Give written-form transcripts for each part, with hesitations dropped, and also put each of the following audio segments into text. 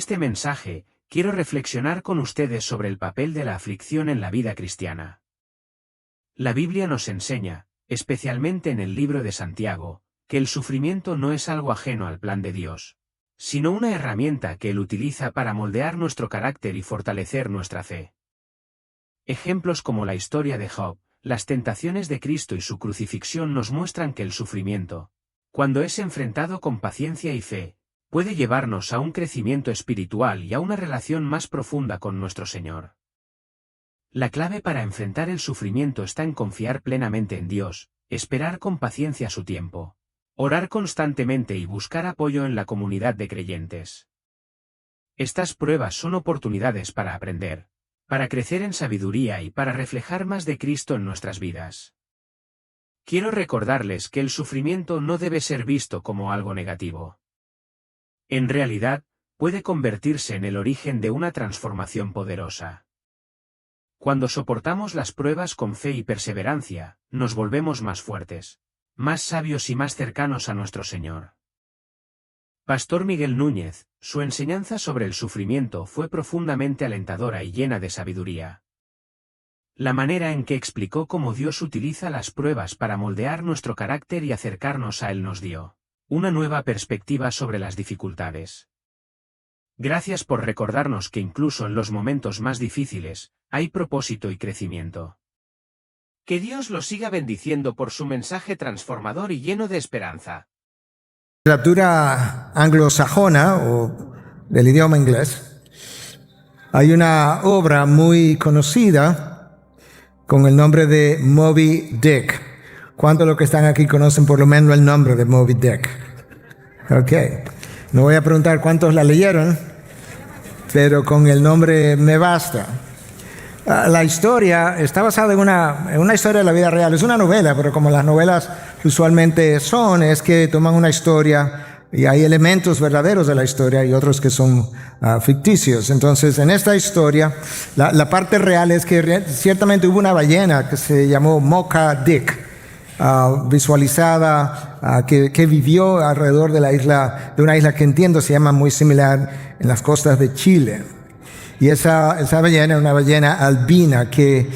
este mensaje, quiero reflexionar con ustedes sobre el papel de la aflicción en la vida cristiana. La Biblia nos enseña, especialmente en el libro de Santiago, que el sufrimiento no es algo ajeno al plan de Dios, sino una herramienta que Él utiliza para moldear nuestro carácter y fortalecer nuestra fe. Ejemplos como la historia de Job, las tentaciones de Cristo y su crucifixión nos muestran que el sufrimiento, cuando es enfrentado con paciencia y fe, puede llevarnos a un crecimiento espiritual y a una relación más profunda con nuestro Señor. La clave para enfrentar el sufrimiento está en confiar plenamente en Dios, esperar con paciencia su tiempo, orar constantemente y buscar apoyo en la comunidad de creyentes. Estas pruebas son oportunidades para aprender, para crecer en sabiduría y para reflejar más de Cristo en nuestras vidas. Quiero recordarles que el sufrimiento no debe ser visto como algo negativo. En realidad, puede convertirse en el origen de una transformación poderosa. Cuando soportamos las pruebas con fe y perseverancia, nos volvemos más fuertes, más sabios y más cercanos a nuestro Señor. Pastor Miguel Núñez, su enseñanza sobre el sufrimiento fue profundamente alentadora y llena de sabiduría. La manera en que explicó cómo Dios utiliza las pruebas para moldear nuestro carácter y acercarnos a Él nos dio una nueva perspectiva sobre las dificultades. Gracias por recordarnos que incluso en los momentos más difíciles, hay propósito y crecimiento. Que Dios los siga bendiciendo por su mensaje transformador y lleno de esperanza. Literatura anglosajona o del idioma inglés, hay una obra muy conocida con el nombre de Moby Dick. ¿Cuántos de los que están aquí conocen por lo menos el nombre de Moby Dick? Ok, no voy a preguntar cuántos la leyeron, pero con el nombre me basta. La historia está basada en una historia de la vida real. Es una novela, pero como las novelas usualmente son, es que toman una historia y hay elementos verdaderos de la historia y otros que son ficticios. Entonces, en esta historia, la parte real es que ciertamente hubo una ballena que se llamó Mocha Dick, visualizada, que vivió alrededor de una isla que entiendo se llama muy similar en las costas de Chile. Y esa ballena, una ballena albina que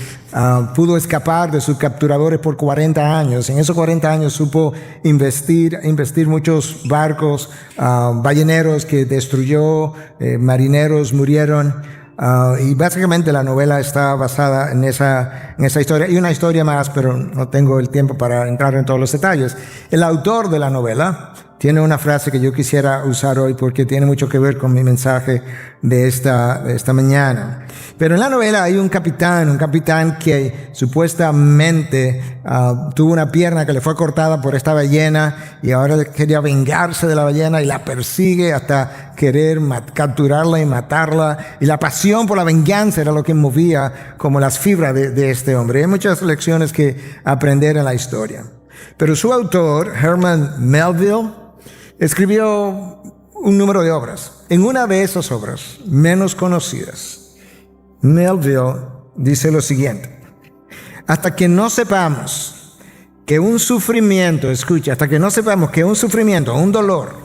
pudo escapar de sus capturadores por 40 años. En esos 40 años supo investir muchos barcos balleneros que destruyó, marineros murieron. Y básicamente la novela está basada en esa historia y una historia más, pero no tengo el tiempo para entrar en todos los detalles. El autor de la novela tiene una frase que yo quisiera usar hoy porque tiene mucho que ver con mi mensaje de esta mañana. Pero en la novela hay un capitán que supuestamente tuvo una pierna que le fue cortada por esta ballena y ahora quería vengarse de la ballena y la persigue hasta querer capturarla y matarla. Y la pasión por la venganza era lo que movía como las fibras de este hombre. Hay muchas lecciones que aprender en la historia. Pero su autor, Herman Melville, escribió un número de obras. En una de esas obras, menos conocidas, Melville dice lo siguiente: hasta que no sepamos que un sufrimiento, hasta que no sepamos que un sufrimiento, un dolor,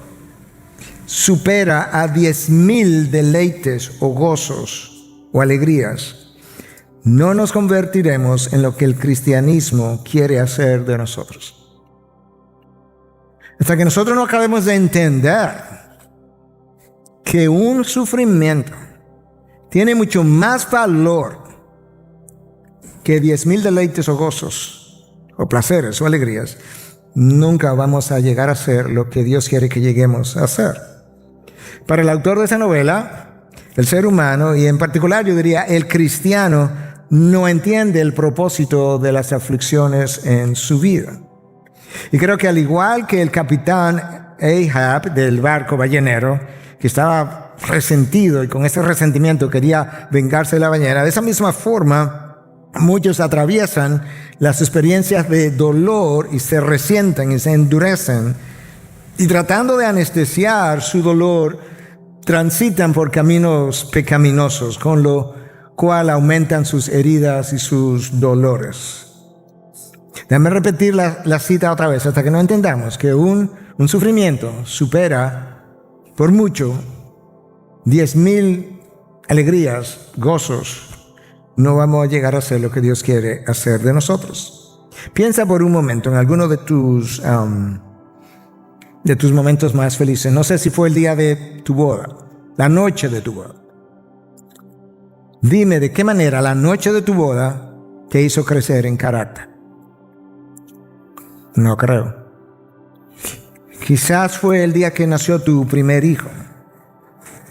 supera a 10,000 deleites o gozos o alegrías, no nos convertiremos en lo que el cristianismo quiere hacer de nosotros. Hasta que nosotros no acabemos de entender que un sufrimiento tiene mucho más valor que 10,000 deleites o gozos, o placeres o alegrías, nunca vamos a llegar a ser lo que Dios quiere que lleguemos a ser. Para el autor de esa novela, el ser humano, y en particular yo diría el cristiano, no entiende el propósito de las aflicciones en su vida. Y creo que al igual que el capitán Ahab del barco ballenero, que estaba resentido y con ese resentimiento quería vengarse de la ballena, de esa misma forma muchos atraviesan las experiencias de dolor y se resienten y se endurecen, y tratando de anestesiar su dolor transitan por caminos pecaminosos, con lo cual aumentan sus heridas y sus dolores. Déjame repetir la cita otra vez hasta que no entendamos que un sufrimiento supera por mucho 10,000 alegrías, gozos, no vamos a llegar a hacer lo que Dios quiere hacer de nosotros. Piensa por un momento en alguno de tus momentos más felices. No sé si fue el día de tu boda, la noche de tu boda. Dime de qué manera la noche de tu boda te hizo crecer en carácter. No creo. Quizás fue el día que nació tu primer hijo.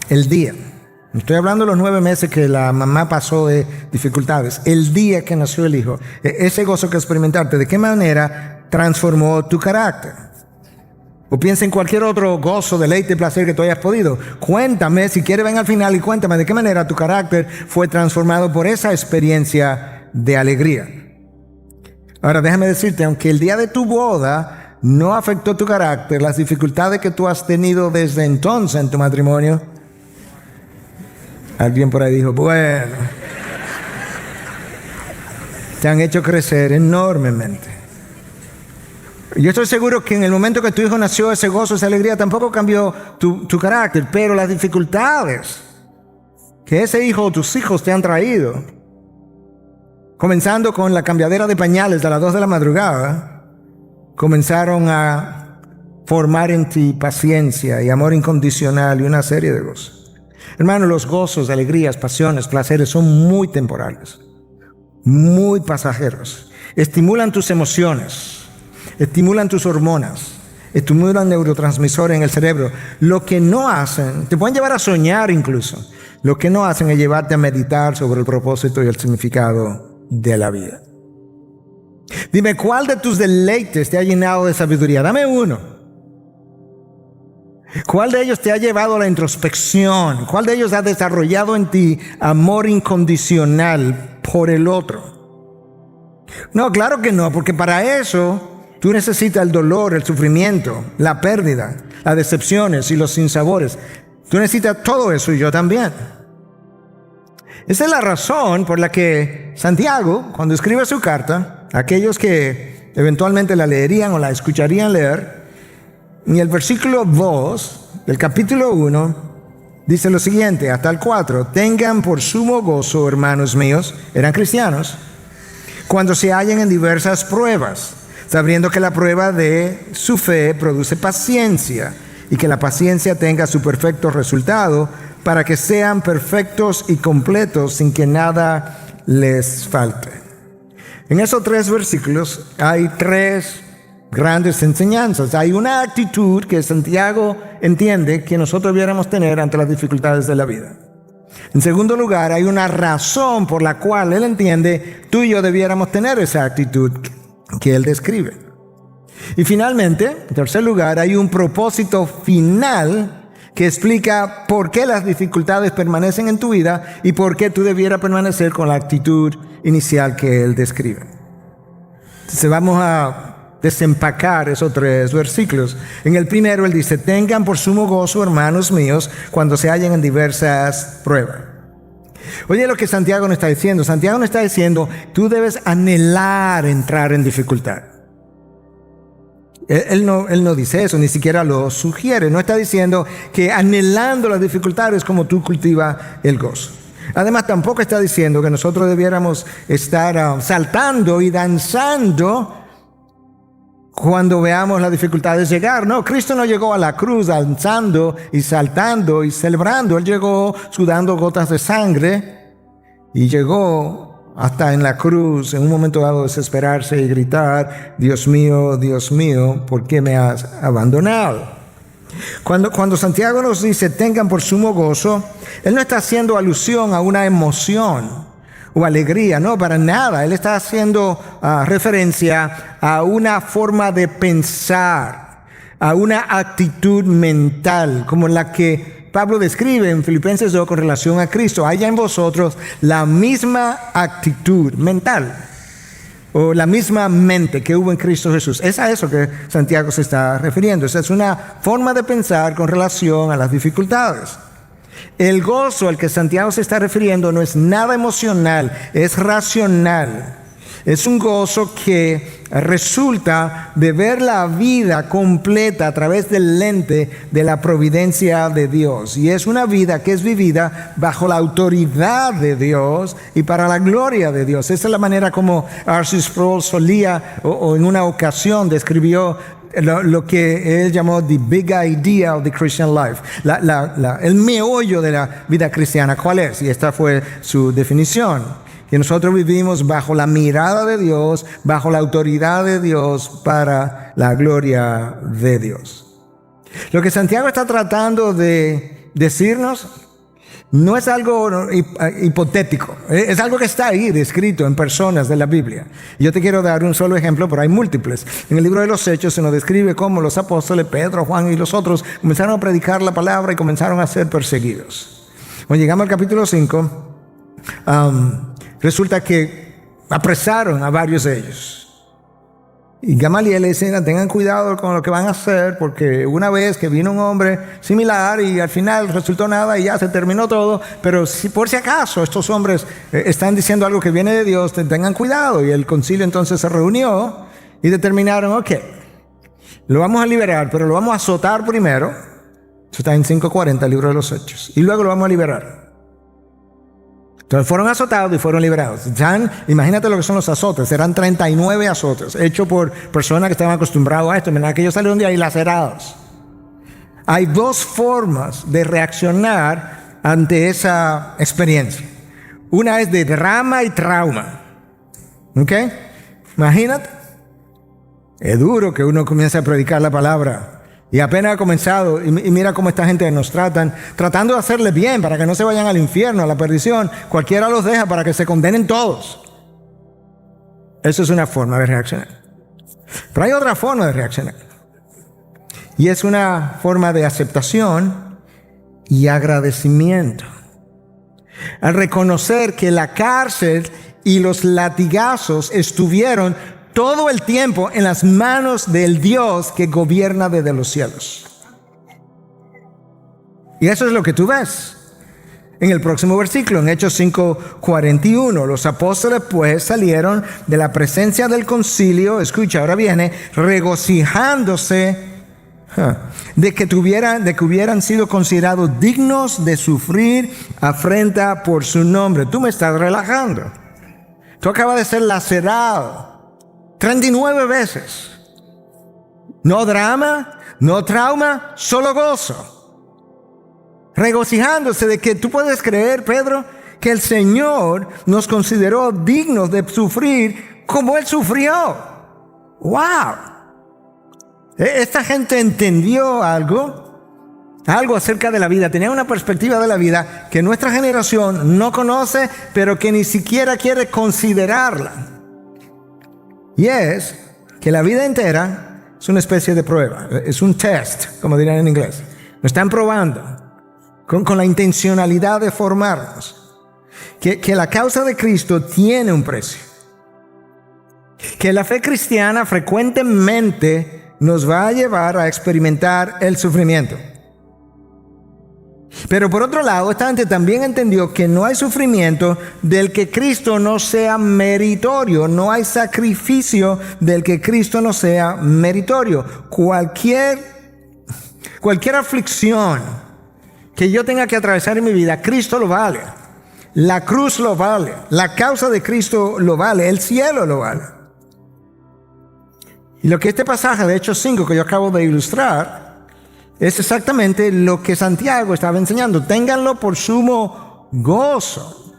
El día. Estoy hablando de los 9 meses que la mamá pasó de dificultades. El día que nació el hijo. Ese gozo que experimentaste, ¿de qué manera transformó tu carácter? O piensa en cualquier otro gozo, deleite, placer que tú hayas podido. Cuéntame, si quieres ven al final y cuéntame de qué manera tu carácter fue transformado por esa experiencia de alegría. Ahora déjame decirte, aunque el día de tu boda no afectó tu carácter, las dificultades que tú has tenido desde entonces en tu matrimonio, alguien por ahí dijo, bueno, te han hecho crecer enormemente. Yo estoy seguro que en el momento que tu hijo nació, ese gozo, esa alegría tampoco cambió tu carácter, pero las dificultades que ese hijo o tus hijos te han traído, comenzando con la cambiadera de pañales a las 2 de la madrugada, comenzaron a formar en ti paciencia y amor incondicional y una serie de gozos. Hermano, los gozos, alegrías, pasiones, placeres son muy temporales, muy pasajeros. Estimulan tus emociones, estimulan tus hormonas, estimulan neurotransmisores en el cerebro. Lo que no hacen, te pueden llevar a soñar incluso. Lo que no hacen es llevarte a meditar sobre el propósito y el significado de la vida. Dime, ¿cuál de tus deleites te ha llenado de sabiduría? Dame uno. ¿Cuál de ellos te ha llevado a la introspección? ¿Cuál de ellos ha desarrollado en ti amor incondicional por el otro? No, claro que no, porque para eso tú necesitas el dolor, el sufrimiento, la pérdida, las decepciones y los sinsabores. Tú necesitas todo eso y yo también. Esa es la razón por la que Santiago, cuando escribe su carta, aquellos que eventualmente la leerían o la escucharían leer, en el versículo 2 del capítulo 1, dice lo siguiente, hasta el 4, tengan por sumo gozo, hermanos míos, eran cristianos, cuando se hallen en diversas pruebas, sabiendo que la prueba de su fe produce paciencia y que la paciencia tenga su perfecto resultado para que sean perfectos y completos sin que nada les falte. En esos 3 versículos hay 3 grandes enseñanzas. Hay una actitud que Santiago entiende que nosotros debiéramos tener ante las dificultades de la vida. En segundo lugar, hay una razón por la cual él entiende tú y yo debiéramos tener esa actitud que él describe. Y finalmente, en tercer lugar, hay un propósito final que explica por qué las dificultades permanecen en tu vida y por qué tú debieras permanecer con la actitud inicial que él describe. Entonces vamos a desempacar esos 3 versículos. En el primero él dice, tengan por sumo gozo, hermanos míos, cuando se hallen en diversas pruebas. Oye lo que Santiago nos está diciendo. Santiago nos está diciendo, tú debes anhelar entrar en dificultad. Él no dice eso, ni siquiera lo sugiere. No está diciendo que anhelando las dificultades como tú cultivas el gozo. Además, tampoco está diciendo que nosotros debiéramos estar saltando y danzando cuando veamos las dificultades llegar. No, Cristo no llegó a la cruz danzando y saltando y celebrando. Él llegó sudando gotas de sangre y llegó hasta en la cruz, en un momento dado, desesperarse y gritar, Dios mío, ¿por qué me has abandonado? Cuando Santiago nos dice, tengan por sumo gozo, él no está haciendo alusión a una emoción o alegría, no, para nada. Él está haciendo referencia a una forma de pensar, a una actitud mental, como la que Pablo describe en Filipenses 2 con relación a Cristo. Haya en vosotros la misma actitud mental o la misma mente que hubo en Cristo Jesús. Es a eso que Santiago se está refiriendo. Esa es una forma de pensar con relación a las dificultades. El gozo al que Santiago se está refiriendo no es nada emocional, es racional. Es un gozo que resulta de ver la vida completa a través del lente de la providencia de Dios. Y es una vida que es vivida bajo la autoridad de Dios y para la gloria de Dios. Esa es la manera como R.C. Sproul solía o en una ocasión describió lo que él llamó the big idea of the Christian life, el meollo de la vida cristiana. ¿Cuál es? Y esta fue su definición: que nosotros vivimos bajo la mirada de Dios, bajo la autoridad de Dios, para la gloria de Dios. Lo que Santiago está tratando de decirnos no es algo hipotético, es algo que está ahí descrito en personas de la Biblia. Yo te quiero dar un solo ejemplo, pero hay múltiples. En el libro de los Hechos se nos describe cómo los apóstoles Pedro, Juan y los otros comenzaron a predicar la palabra y comenzaron a ser perseguidos. Cuando llegamos al capítulo 5, resulta que apresaron a varios de ellos. Y Gamaliel le dice: tengan cuidado con lo que van a hacer, porque una vez que vino un hombre similar y al final resultó nada y ya se terminó todo, pero si por si acaso estos hombres están diciendo algo que viene de Dios, tengan cuidado. Y el concilio entonces se reunió y determinaron: ok, lo vamos a liberar, pero lo vamos a azotar primero. Eso está en 5:40, el libro de los Hechos. Y luego lo vamos a liberar. Entonces fueron azotados y fueron liberados. Imagínate lo que son los azotes. Eran 39 azotes, hechos por personas que estaban acostumbrados a esto. Mira, que ellos salieron de ahí lacerados. Hay dos formas de reaccionar ante esa experiencia. Una es de drama y trauma. ¿Ok? Imagínate. Es duro que uno comience a predicar la palabra y apenas ha comenzado, y mira cómo esta gente nos tratan, tratando de hacerles bien para que no se vayan al infierno, a la perdición. Cualquiera los deja para que se condenen todos. Eso es una forma de reaccionar. Pero hay otra forma de reaccionar, y es una forma de aceptación y agradecimiento. Al reconocer que la cárcel y los latigazos estuvieron todo el tiempo en las manos del Dios que gobierna desde los cielos. Y eso es lo que tú ves en el próximo versículo, en Hechos 5:41. Los apóstoles pues salieron de la presencia del concilio, escucha, ahora viene, regocijándose de que hubieran sido considerados dignos de sufrir afrenta por su nombre. Tú me estás relajando. Tú acabas de ser lacerado 39 veces. No drama, no trauma, solo gozo. Regocijándose de que tú puedes creer, Pedro, que el Señor nos consideró dignos de sufrir como Él sufrió. ¡Wow! Esta gente entendió algo acerca de la vida. Tenía una perspectiva de la vida que nuestra generación no conoce, pero que ni siquiera quiere considerarla. Y es que la vida entera es una especie de prueba, es un test, como dirían en inglés. Nos están probando con la intencionalidad de formarnos. Que la causa de Cristo tiene un precio. Que la fe cristiana frecuentemente nos va a llevar a experimentar el sufrimiento. Pero por otro lado, esta gente también entendió que no hay sufrimiento del que Cristo no sea meritorio. No hay sacrificio del que Cristo no sea meritorio. Cualquier aflicción que yo tenga que atravesar en mi vida, Cristo lo vale. La cruz lo vale. La causa de Cristo lo vale. El cielo lo vale. Y lo que este pasaje de Hechos 5 que yo acabo de ilustrar es exactamente lo que Santiago estaba enseñando. Ténganlo por sumo gozo.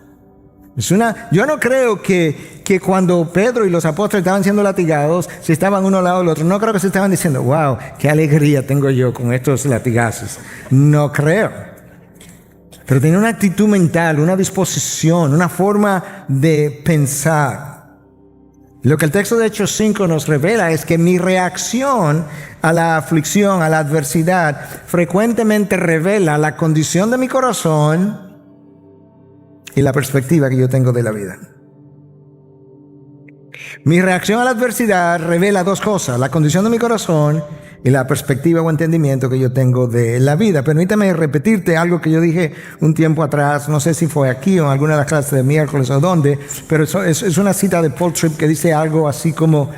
Yo no creo que cuando Pedro y los apóstoles estaban siendo latigados, se estaban uno al lado del otro. No creo que se estaban diciendo: wow, qué alegría tengo yo con estos latigazos. No creo. Pero tenía una actitud mental, una disposición, una forma de pensar. Lo que el texto de Hechos 5 nos revela es que mi reacción a la aflicción, a la adversidad, frecuentemente revela la condición de mi corazón y la perspectiva que yo tengo de la vida. Mi reacción a la adversidad revela dos cosas: la condición de mi corazón y la perspectiva o entendimiento que yo tengo de la vida. Permítame repetirte algo que yo dije un tiempo atrás, no sé si fue aquí o en alguna de las clases de miércoles o dónde, pero es una cita de Paul Tripp que dice algo así como: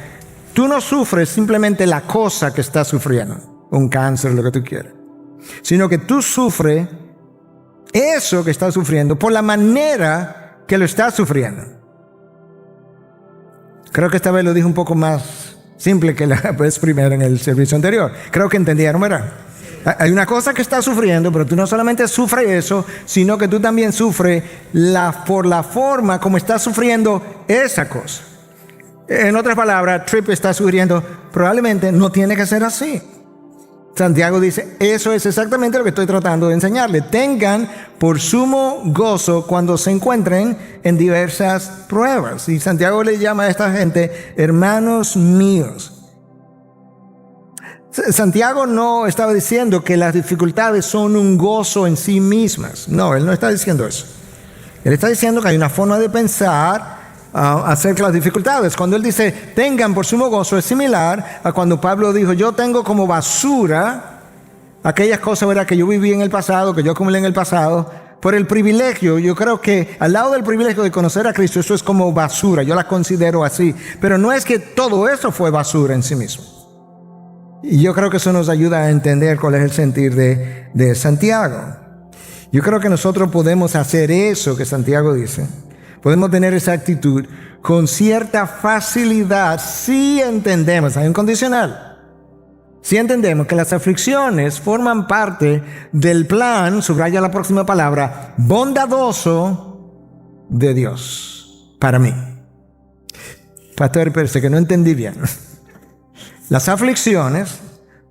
tú no sufres simplemente la cosa que estás sufriendo, un cáncer, lo que tú quieras, sino que tú sufres eso que estás sufriendo por la manera que lo estás sufriendo. Creo que esta vez lo dije un poco más simple que la vez primera en el servicio anterior. Creo que entendieron, ¿verdad? Hay una cosa que estás sufriendo, pero tú no solamente sufres eso, sino que tú también sufres por la forma como estás sufriendo esa cosa. En otras palabras, Tripp está sugiriendo, probablemente no tiene que ser así. Santiago dice, eso es exactamente lo que estoy tratando de enseñarle. Tengan por sumo gozo cuando se encuentren en diversas pruebas. Y Santiago le llama a esta gente hermanos míos. Santiago no estaba diciendo que las dificultades son un gozo en sí mismas. No, él no está diciendo eso. Él está diciendo que hay una forma de pensar acerca de las dificultades. Cuando él dice tengan por sumo gozo, es similar a cuando Pablo dijo yo tengo como basura aquellas cosas, ¿verdad?, que yo viví en el pasado, que yo acumulé en el pasado, por el privilegio. Yo creo que al lado del privilegio de conocer a Cristo, eso es como basura, yo la considero así, pero no es que todo eso fue basura en sí mismo. Y yo creo que eso nos ayuda a entender cuál es el sentir de Santiago. Yo creo que nosotros podemos hacer eso que Santiago dice. Podemos tener esa actitud con cierta facilidad si entendemos, hay un condicional, si entendemos que las aflicciones forman parte del plan, subraya la próxima palabra, bondadoso de Dios para mí. Pastor, parece que no entendí bien. Las aflicciones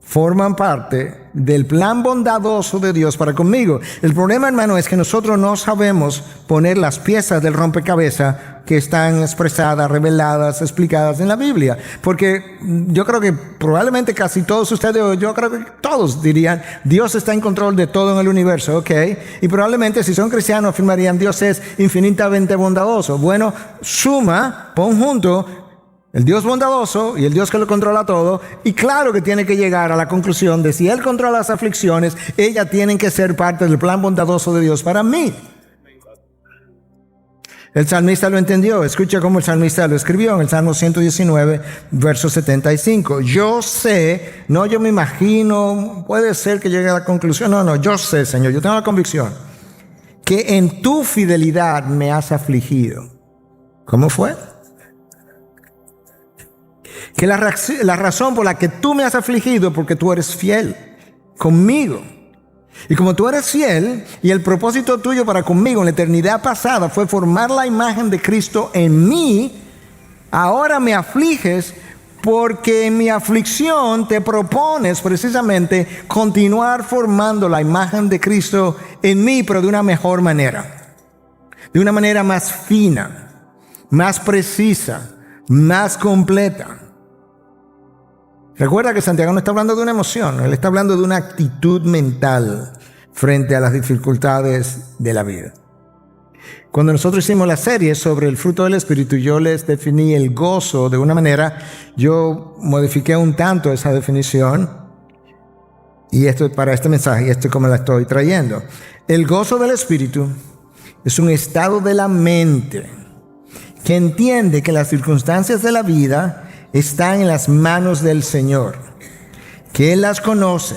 forman parte del plan bondadoso de Dios para conmigo. El problema, hermano, es que nosotros no sabemos poner las piezas del rompecabezas que están expresadas, reveladas, explicadas en la Biblia. Porque yo creo que probablemente casi todos ustedes, yo creo que todos dirían, Dios está en control de todo en el universo, ¿ok? Y probablemente si son cristianos afirmarían, Dios es infinitamente bondadoso. Bueno, suma, pon junto el Dios bondadoso y el Dios que lo controla todo, y claro que tiene que llegar a la conclusión de si Él controla las aflicciones, ellas tienen que ser parte del plan bondadoso de Dios para mí. El salmista lo entendió. Escucha cómo el salmista lo escribió en el Salmo 119, verso 75. Yo sé, no yo me imagino, puede ser que llegue a la conclusión. No, yo sé, Señor, yo tengo la convicción que en tu fidelidad me has afligido. ¿Cómo fue? Que la razón por la que tú me has afligido es porque tú eres fiel conmigo. Y como tú eres fiel y el propósito tuyo para conmigo en la eternidad pasada fue formar la imagen de Cristo en mí, ahora me afliges porque en mi aflicción te propones precisamente continuar formando la imagen de Cristo en mí, pero de una mejor manera. De una manera más fina, más precisa, más completa. Recuerda que Santiago no está hablando de una emoción, él está hablando de una actitud mental frente a las dificultades de la vida. Cuando nosotros hicimos la serie sobre el fruto del Espíritu, yo les definí el gozo de una manera, yo modifiqué un tanto esa definición, y esto es para este mensaje, y esto es como la estoy trayendo. El gozo del Espíritu es un estado de la mente que entiende que las circunstancias de la vida están en las manos del Señor, que Él las conoce,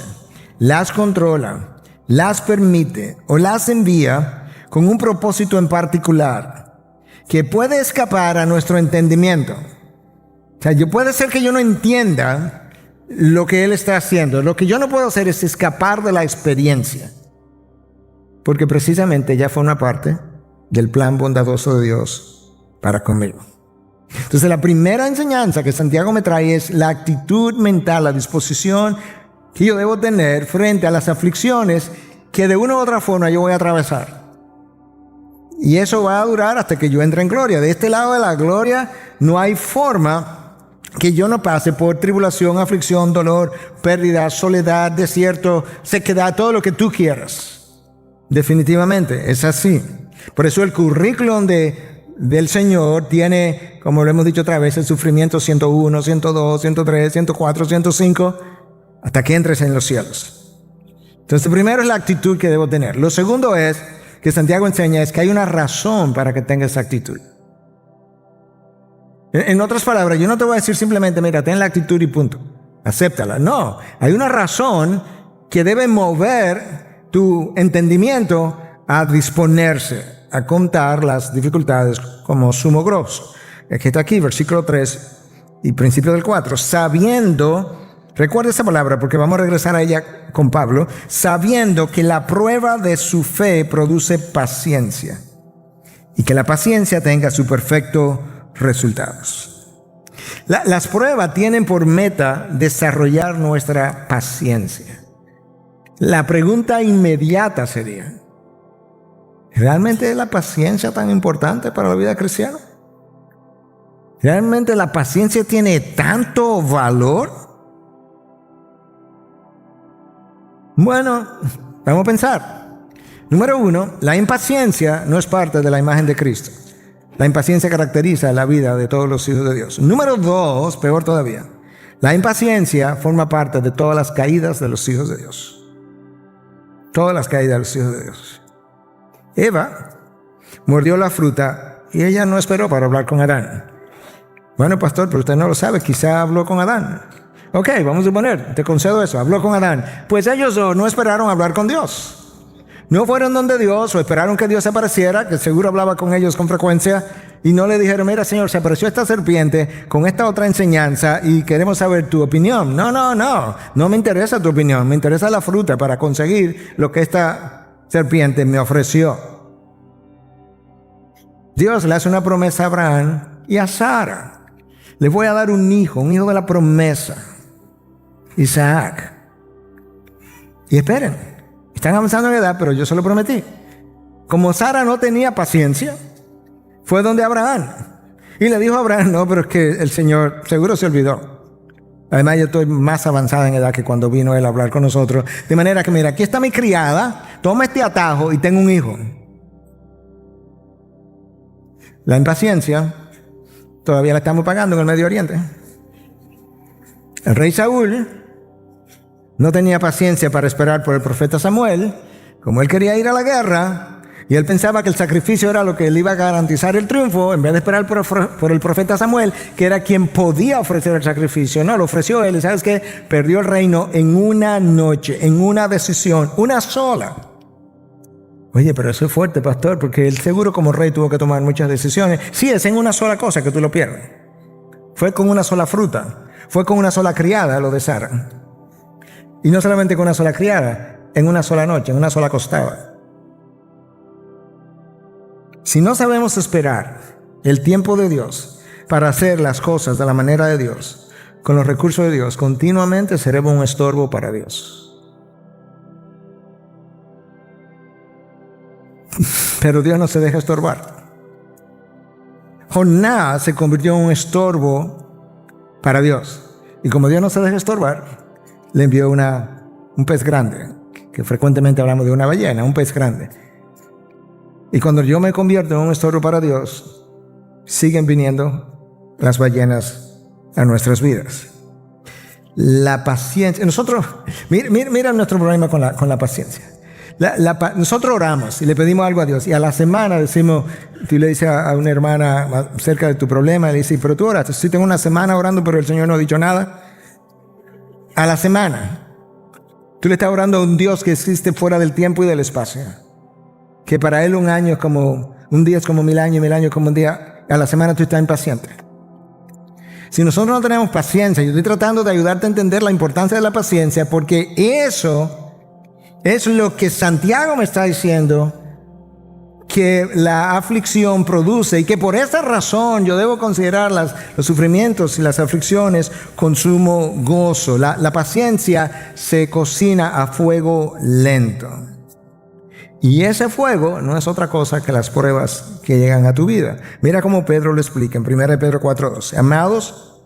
las controla, las permite o las envía con un propósito en particular que puede escapar a nuestro entendimiento. O sea, puede ser que yo no entienda lo que Él está haciendo. Lo que yo no puedo hacer es escapar de la experiencia, porque precisamente ya forma parte del plan bondadoso de Dios para conmigo. Entonces la primera enseñanza que Santiago me trae es la actitud mental, la disposición que yo debo tener frente a las aflicciones que de una u otra forma yo voy a atravesar. Y eso va a durar hasta que yo entre en gloria. De este lado de la gloria no hay forma que yo no pase por tribulación, aflicción, dolor, pérdida, soledad, desierto, sequedad, todo lo que tú quieras. Definitivamente, es así. Por eso el currículum del Señor tiene, como lo hemos dicho otra vez, el sufrimiento 101, 102, 103, 104, 105, hasta que entres en los cielos. Entonces, primero es la actitud que debo tener. Lo segundo es, que Santiago enseña, es que hay una razón para que tenga esa actitud. En otras palabras, yo no te voy a decir simplemente, mira, ten la actitud y punto. Acéptala. No, hay una razón que debe mover tu entendimiento a disponerse, a contar las dificultades como sumo gozo. Aquí está aquí, versículo 3 y principio del 4. Sabiendo, recuerda esa palabra porque vamos a regresar a ella con Pablo, sabiendo que la prueba de su fe produce paciencia y que la paciencia tenga su perfecto resultados. Las pruebas tienen por meta desarrollar nuestra paciencia. La pregunta inmediata sería, ¿realmente es la paciencia tan importante para la vida cristiana? ¿Realmente la paciencia tiene tanto valor? Bueno, vamos a pensar. Número 1, la impaciencia no es parte de la imagen de Cristo. La impaciencia caracteriza la vida de todos los hijos de Dios. Número 2, peor todavía, la impaciencia forma parte de todas las caídas de los hijos de Dios. Todas las caídas de los hijos de Dios. Eva mordió la fruta y ella no esperó para hablar con Adán. Bueno, pastor, pero usted no lo sabe, quizá habló con Adán. Ok, vamos a suponer, te concedo eso, habló con Adán. Pues ellos no esperaron hablar con Dios. No fueron donde Dios o esperaron que Dios apareciera, que seguro hablaba con ellos con frecuencia, y no le dijeron, mira Señor, se apareció esta serpiente con esta otra enseñanza y queremos saber tu opinión. No me interesa tu opinión, me interesa la fruta para conseguir lo que esta serpiente me ofreció. Dios le hace una promesa a Abraham y a Sara. Les voy a dar un hijo de la promesa, Isaac. Y esperen. Están avanzando en edad, pero yo se lo prometí. Como Sara no tenía paciencia, fue donde Abraham. Y le dijo a Abraham, no, pero es que el Señor seguro se olvidó. Además, yo estoy más avanzada en edad que cuando vino él a hablar con nosotros. De manera que, mira, aquí está mi criada, toma este atajo y tengo un hijo. La impaciencia todavía la estamos pagando en el Medio Oriente. El rey Saúl no tenía paciencia para esperar por el profeta Samuel, como él quería ir a la guerra, y él pensaba que el sacrificio era lo que le iba a garantizar el triunfo, en vez de esperar por el profeta Samuel, que era quien podía ofrecer el sacrificio. No, lo ofreció él, y ¿sabes qué? Perdió el reino en una noche, en una decisión, una sola. Oye, pero eso es fuerte, pastor, porque él seguro como rey tuvo que tomar muchas decisiones. Sí, es en una sola cosa que tú lo pierdes. Fue con una sola fruta, fue con una sola criada lo de Sara. Y no solamente con una sola criada, en una sola noche, en una sola costada. Si no sabemos esperar el tiempo de Dios para hacer las cosas de la manera de Dios, con los recursos de Dios, continuamente seremos un estorbo para Dios. Pero Dios no se deja estorbar. Jonás se convirtió en un estorbo para Dios. Y como Dios no se deja estorbar, le envió un pez grande, que frecuentemente hablamos de una ballena, un pez grande. Y cuando yo me convierto en un estorbo para Dios, siguen viniendo las ballenas a nuestras vidas. La paciencia. Nosotros, mira nuestro problema con la paciencia. Nosotros oramos y le pedimos algo a Dios, y a la semana decimos, tú le dices a una hermana acerca de tu problema, y le dices, pero tú oraste. Sí, tengo una semana orando, pero el Señor no ha dicho nada. A la semana, tú le estás orando a un Dios que existe fuera del tiempo y del espacio, que para Él un año es como, un día es como 1000 años, 1000 años como un día. A la semana tú estás impaciente. Si nosotros no tenemos paciencia, yo estoy tratando de ayudarte a entender la importancia de la paciencia, porque eso es lo que Santiago me está diciendo que la aflicción produce, y que por esa razón yo debo considerar los sufrimientos y las aflicciones con sumo gozo. La paciencia se cocina a fuego lento, y ese fuego no es otra cosa que las pruebas que llegan a tu vida. Mira cómo Pedro lo explica en 1 Pedro 4:12. Amados,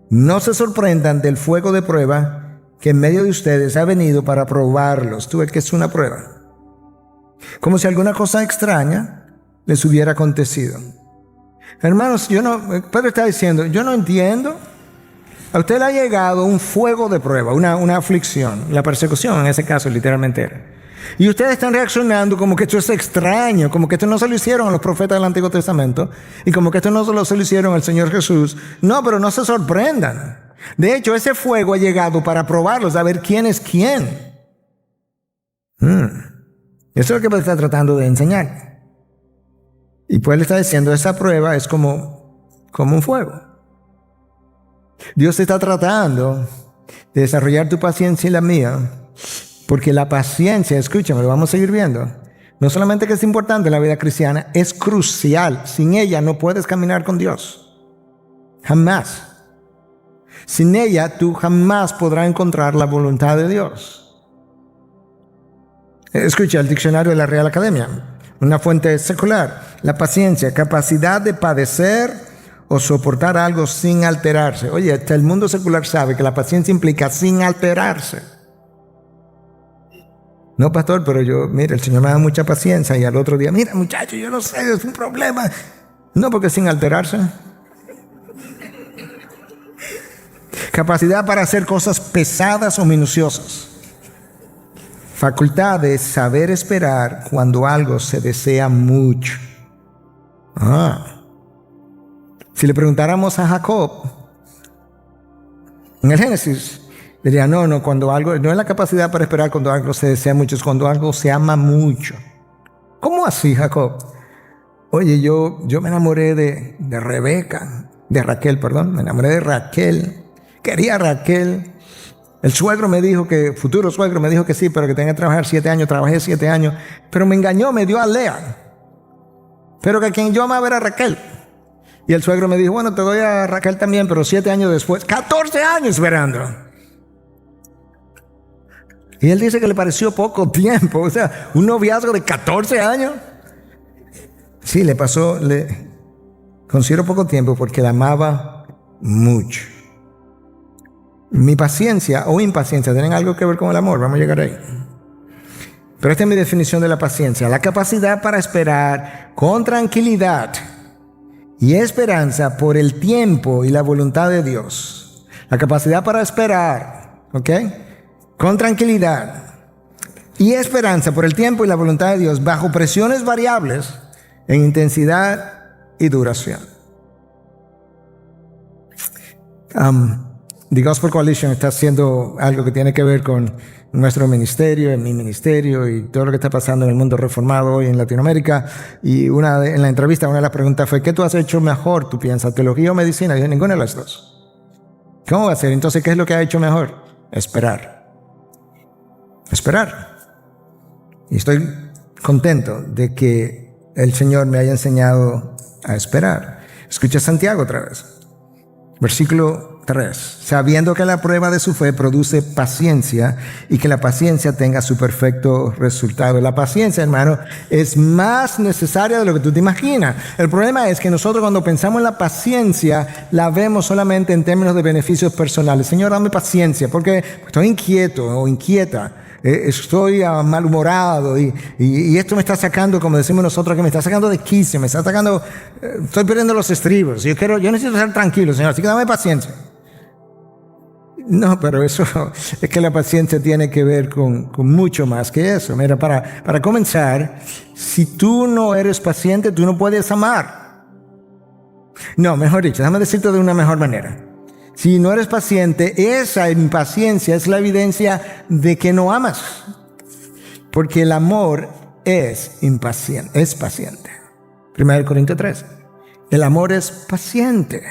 no se sorprendan del fuego de prueba que en medio de ustedes ha venido para probarlos. Tú ves que es una prueba, como si alguna cosa extraña les hubiera acontecido. Hermanos, Pedro está diciendo, yo no entiendo. A usted le ha llegado un fuego de prueba, una aflicción, la persecución en ese caso literalmente era. Y ustedes están reaccionando como que esto es extraño, como que esto no se lo hicieron a los profetas del Antiguo Testamento y como que esto no se lo hicieron al Señor Jesús. No, pero no se sorprendan. De hecho, ese fuego ha llegado para probarlos, a ver quién es quién. Eso es lo que Él está tratando de enseñar. Y pues Él está diciendo, esa prueba es como un fuego. Dios está tratando de desarrollar tu paciencia y la mía, porque la paciencia, escúchame, lo vamos a seguir viendo, no solamente que es importante en la vida cristiana, es crucial. Sin ella no puedes caminar con Dios. Jamás. Sin ella tú jamás podrás encontrar la voluntad de Dios. Escucha el diccionario de la Real Academia, una fuente secular. La paciencia, capacidad de padecer o soportar algo sin alterarse. Oye, hasta el mundo secular sabe que la paciencia implica sin alterarse. No, pastor, pero mira, el Señor me da mucha paciencia y al otro día, mira, muchacho, yo no sé, es un problema. No, porque sin alterarse. Capacidad para hacer cosas pesadas o minuciosas. Facultad de saber esperar cuando algo se desea mucho. Si le preguntáramos a Jacob, en el Génesis, diría, no, cuando algo, no es la capacidad para esperar cuando algo se desea mucho, es cuando algo se ama mucho. ¿Cómo así, Jacob? Oye, yo me enamoré de Raquel, me enamoré de Raquel. Quería a Raquel. El futuro suegro me dijo que sí, pero que tenía que trabajar 7 años. Trabajé 7 años, pero me engañó, me dio a Lea. Pero que quien yo amaba era Raquel. Y el suegro me dijo, bueno, te doy a Raquel también, pero 7 años después, 14 años esperando. Y él dice que le pareció poco tiempo, o sea, un noviazgo de 14 años. Sí, le considero poco tiempo porque la amaba mucho. Mi paciencia o impaciencia tienen algo que ver con el amor, vamos a llegar ahí. Pero esta es mi definición de la paciencia: la capacidad para esperar con tranquilidad y esperanza por el tiempo y la voluntad de Dios. La capacidad para esperar, ¿ok? Con tranquilidad y esperanza por el tiempo y la voluntad de Dios, bajo presiones variables en intensidad y duración. The Gospel Coalition está haciendo algo que tiene que ver con nuestro ministerio, en mi ministerio y todo lo que está pasando en el mundo reformado hoy en Latinoamérica. Y en la entrevista una de las preguntas fue, ¿qué tú has hecho mejor, tú piensas, teología o medicina? Y dije, ninguna de las dos. ¿Cómo va a ser? Entonces, ¿qué es lo que ha hecho mejor? Esperar. Y estoy contento de que el Señor me haya enseñado a esperar. Escucha Santiago otra vez. Versículo 3. Sabiendo que la prueba de su fe produce paciencia y que la paciencia tenga su perfecto resultado. La paciencia, hermano, es más necesaria de lo que tú te imaginas. El problema es que nosotros cuando pensamos en la paciencia la vemos solamente en términos de beneficios personales. Señor, dame paciencia porque estoy inquieto o inquieta. Estoy malhumorado y esto me está sacando, como decimos nosotros, que me está sacando de quicio, me está sacando, estoy perdiendo los estribos. Yo necesito estar tranquilo, Señor, así que dame paciencia. No, pero eso es que la paciencia tiene que ver con mucho más que eso. Mira, para comenzar, si tú no eres paciente, tú no puedes amar. No, mejor dicho, déjame decirte de una mejor manera. Si no eres paciente, esa impaciencia es la evidencia de que no amas. Porque el amor es paciente. 1 Corintios 3. El amor es paciente.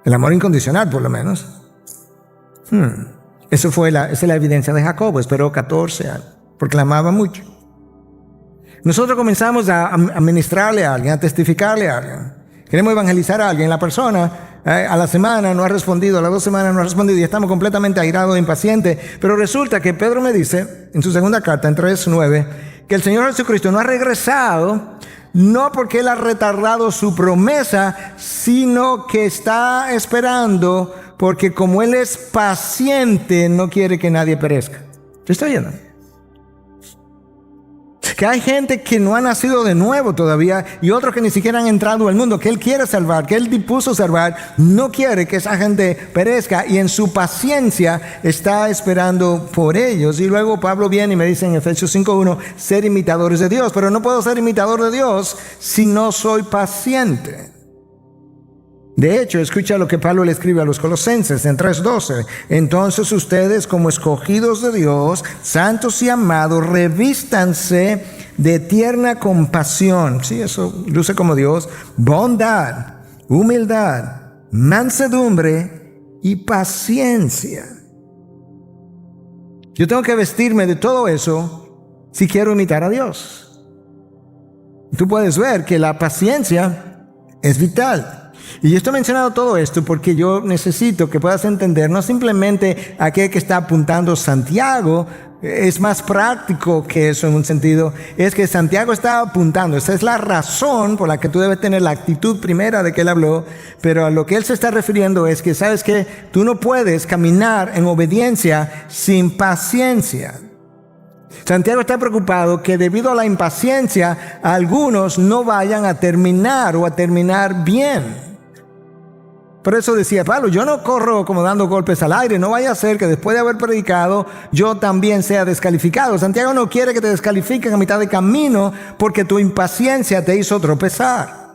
El amor incondicional, por lo menos. Esa es la evidencia de Jacob. Esperó 14 años, porque la amaba mucho. Nosotros comenzamos a ministrarle a alguien, a testificarle a alguien. Queremos evangelizar a alguien. La persona a la semana no ha respondido, a las 2 semanas no ha respondido y estamos completamente airados e impacientes. Pero resulta que Pedro me dice en su segunda carta, en 3:9, que el Señor Jesucristo no ha regresado, no porque Él ha retardado su promesa, sino que está esperando, porque como Él es paciente, no quiere que nadie perezca. ¿Te estoy oyendo? que hay gente que no ha nacido de nuevo todavía y otros que ni siquiera han entrado al mundo, que Él quiere salvar, que Él dispuso salvar, no quiere que esa gente perezca y en su paciencia está esperando por ellos. Y luego Pablo viene y me dice en Efesios 5:1, ser imitadores de Dios, pero no puedo ser imitador de Dios si no soy paciente. De hecho, escucha lo que Pablo le escribe a los Colosenses en 3:12. Entonces ustedes, como escogidos de Dios, santos y amados, revístanse de tierna compasión. Sí, eso luce como Dios. Bondad, humildad, mansedumbre y paciencia. Yo tengo que vestirme de todo eso si quiero imitar a Dios. Tú puedes ver que la paciencia es vital. Y yo estoy mencionando todo esto porque yo necesito que puedas entender no simplemente aquel que está apuntando Santiago, es más práctico que eso en un sentido, es que Santiago está apuntando, esa es la razón por la que tú debes tener la actitud primera de que él habló, pero a lo que él se está refiriendo es que sabes que tú no puedes caminar en obediencia sin paciencia. Santiago está preocupado que debido a la impaciencia algunos no vayan a terminar o a terminar bien. Por eso decía Pablo, yo no corro como dando golpes al aire, no vaya a ser que después de haber predicado yo también sea descalificado. Santiago no quiere que te descalifiquen a mitad de camino porque tu impaciencia te hizo tropezar.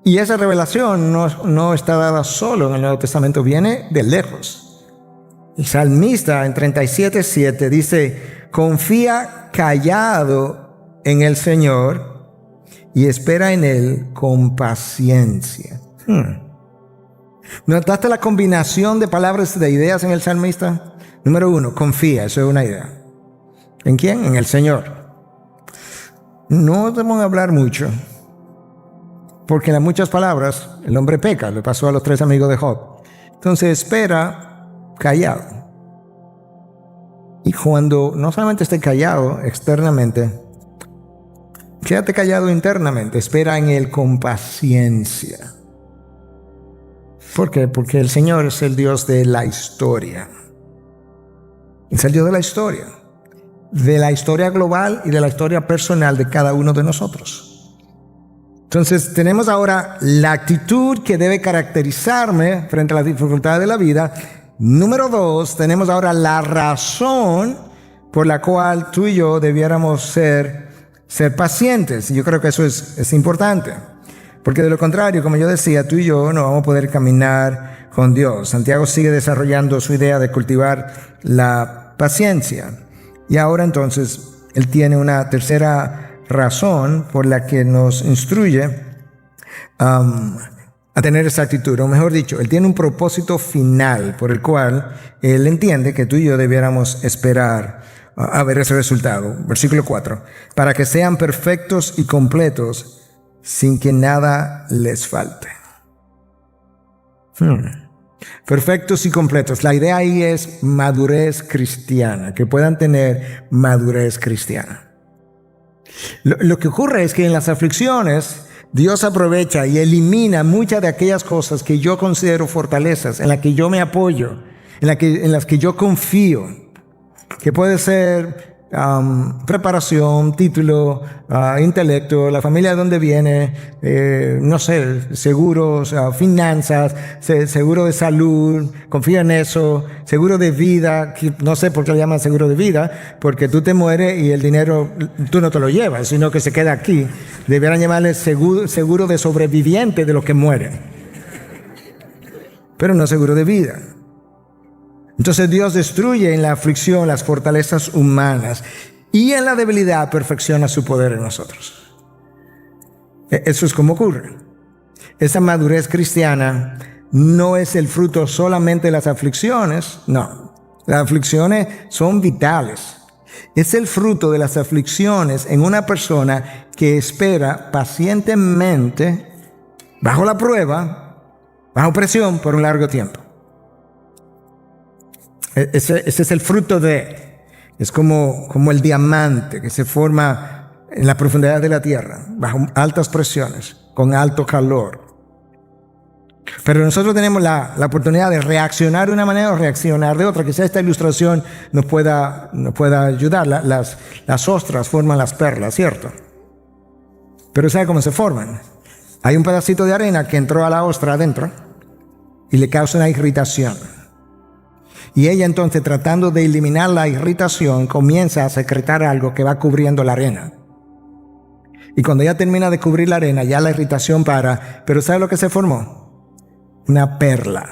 Y esa revelación no está dada solo en el Nuevo Testamento, viene de lejos. El salmista en 37:7 dice, confía callado en el Señor y espera en Él con paciencia. ¿Notaste la combinación de palabras, de ideas en el salmista? Número 1, confía, eso es una idea. ¿En quién? En el Señor. No debemos hablar mucho, porque en las muchas palabras el hombre peca, le pasó a los 3 amigos de Job. Entonces espera callado. Y cuando no solamente esté callado externamente, quédate callado internamente, espera en Él con paciencia. ¿Por qué? Porque el Señor es el Dios de la historia. Es el Dios de la historia global y de la historia personal de cada uno de nosotros. Entonces tenemos ahora la actitud que debe caracterizarme frente a las dificultades de la vida. Número 2, tenemos ahora la razón por la cual tú y yo debiéramos ser pacientes. Y yo creo que eso es importante. Porque de lo contrario, como yo decía, tú y yo no vamos a poder caminar con Dios. Santiago sigue desarrollando su idea de cultivar la paciencia. Y ahora entonces, él tiene una tercera razón por la que nos instruye a tener esa actitud. O mejor dicho, él tiene un propósito final por el cual él entiende que tú y yo debiéramos esperar a ver ese resultado. Versículo 4. Para que sean perfectos y completos sin que nada les falte. Perfectos y completos. La idea ahí es madurez cristiana, que puedan tener madurez cristiana. Lo que ocurre es que en las aflicciones Dios aprovecha y elimina muchas de aquellas cosas que yo considero fortalezas, en las que yo me apoyo, en las que yo confío, que puede ser preparación, título, intelecto, la familia de donde viene, no sé, seguros, finanzas, seguro de salud, confío en eso, seguro de vida, que no sé por qué le llaman seguro de vida, porque tú te mueres y el dinero tú no te lo llevas, sino que se queda aquí. Deberían llamarle seguro de sobreviviente de los que mueren, pero no seguro de vida. Entonces Dios destruye en la aflicción las fortalezas humanas y en la debilidad perfecciona su poder en nosotros. Eso es como ocurre. Esa madurez cristiana no es el fruto solamente de las aflicciones, no. Las aflicciones son vitales. Es el fruto de las aflicciones en una persona que espera pacientemente, bajo la prueba, bajo presión por un largo tiempo. Ese es el fruto es como el diamante que se forma en la profundidad de la tierra, bajo altas presiones, con alto calor. Pero nosotros tenemos la oportunidad de reaccionar de una manera o reaccionar de otra. Quizá esta ilustración nos pueda ayudar. Las ostras forman las perlas, ¿cierto? Pero ¿sabe cómo se forman? Hay un pedacito de arena que entró a la ostra adentro y le causa una irritación. Y ella entonces, tratando de eliminar la irritación, comienza a secretar algo que va cubriendo la arena. Y cuando ella termina de cubrir la arena, ya la irritación para. Pero ¿sabe lo que se formó? Una perla.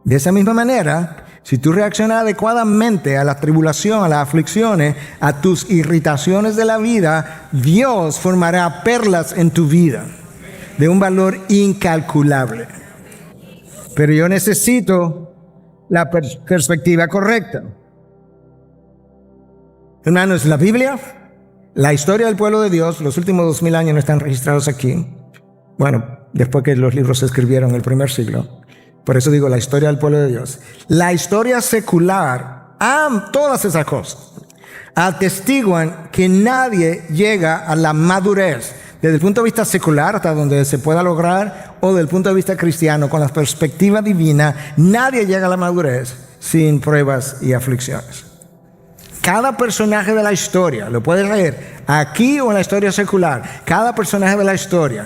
De esa misma manera, si tú reaccionas adecuadamente a la tribulación, a las aflicciones, a tus irritaciones de la vida, Dios formará perlas en tu vida de un valor incalculable. Pero yo necesito la perspectiva correcta. Hermanos, la Biblia, la historia del pueblo de Dios, los últimos 2000 años no están registrados aquí. Bueno, después que los libros se escribieron en el primer siglo. Por eso digo la historia del pueblo de Dios. La historia secular, todas esas cosas, atestiguan que nadie llega a la madurez desde el punto de vista secular, hasta donde se pueda lograr, o desde el punto de vista cristiano, con la perspectiva divina. Nadie llega a la madurez sin pruebas y aflicciones. Cada personaje de la historia, lo puedes leer aquí o en la historia secular, cada personaje de la historia,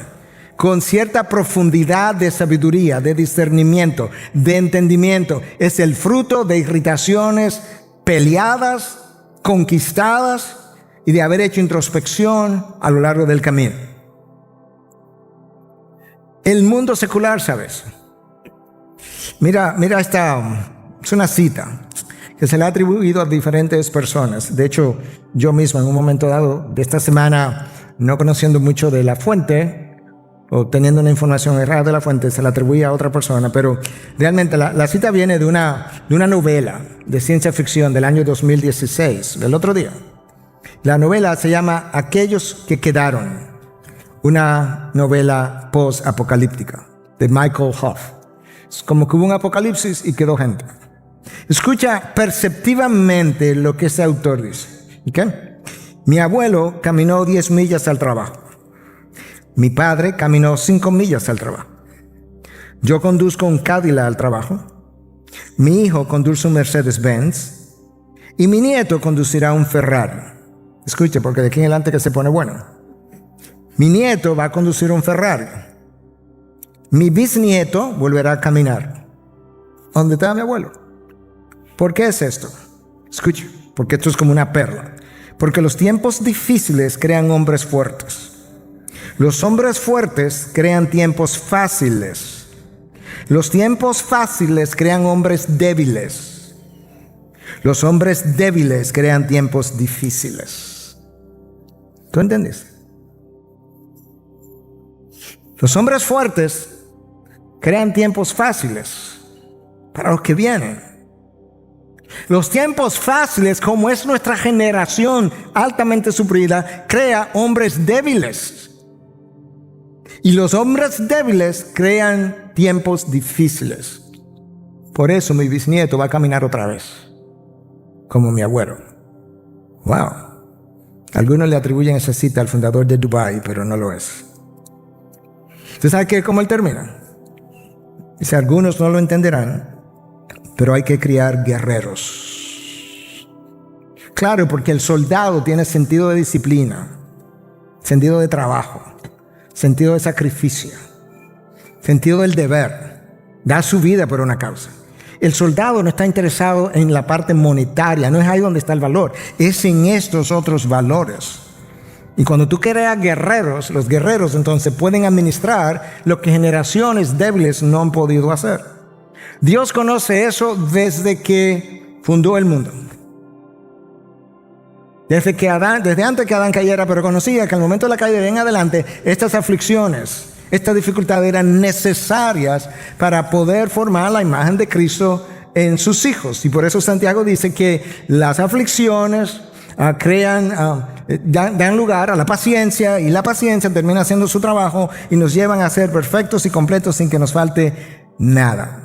con cierta profundidad de sabiduría, de discernimiento, de entendimiento, es el fruto de irritaciones peleadas, conquistadas y de haber hecho introspección a lo largo del camino. El mundo secular, ¿sabes? Mira esta, es una cita que se le ha atribuido a diferentes personas. De hecho, yo mismo en un momento dado de esta semana, no conociendo mucho de la fuente, o teniendo una información errada de la fuente, se la atribuía a otra persona, pero realmente la cita viene de una novela de ciencia ficción del año 2016, del otro día. La novela se llama Aquellos que quedaron, una novela post-apocalíptica de Michael Hoff. Es como que hubo un apocalipsis y quedó gente. Escucha perceptivamente lo que ese autor dice. ¿Okay? Mi abuelo caminó 10 millas al trabajo. Mi padre caminó 5 millas al trabajo. Yo conduzco un Cadillac al trabajo. Mi hijo conduce un Mercedes-Benz. Y mi nieto conducirá un Ferrari. Escuche, porque de aquí en adelante que se pone bueno. Mi nieto va a conducir un Ferrari. Mi bisnieto volverá a caminar. ¿Dónde está mi abuelo? ¿Por qué es esto? Escuche, porque esto es como una perla. Porque los tiempos difíciles crean hombres fuertes. Los hombres fuertes crean tiempos fáciles. Los tiempos fáciles crean hombres débiles. Los hombres débiles crean tiempos difíciles. ¿Tú entiendes? Los hombres fuertes crean tiempos fáciles para los que vienen. Los tiempos fáciles, como es nuestra generación altamente sufrida, crea hombres débiles. Y los hombres débiles crean tiempos difíciles. Por eso mi bisnieto va a caminar otra vez, como mi abuelo. Wow. Algunos le atribuyen esa cita al fundador de Dubái, pero no lo es. ¿Usted sabe cómo él termina? Dice, algunos no lo entenderán, pero hay que criar guerreros. Claro, porque el soldado tiene sentido de disciplina, sentido de trabajo, sentido de sacrificio, sentido del deber, da su vida por una causa. El soldado no está interesado en la parte monetaria, no es ahí donde está el valor, es en estos otros valores. Y cuando tú creas guerreros, los guerreros entonces pueden administrar lo que generaciones débiles no han podido hacer. Dios conoce eso desde que fundó el mundo. Desde antes que Adán cayera, pero conocía que al momento de la caída en adelante, estas aflicciones, estas dificultades eran necesarias para poder formar la imagen de Cristo en sus hijos. Y por eso Santiago dice que las aflicciones dan lugar a la paciencia, y la paciencia termina haciendo su trabajo y nos llevan a ser perfectos y completos sin que nos falte nada.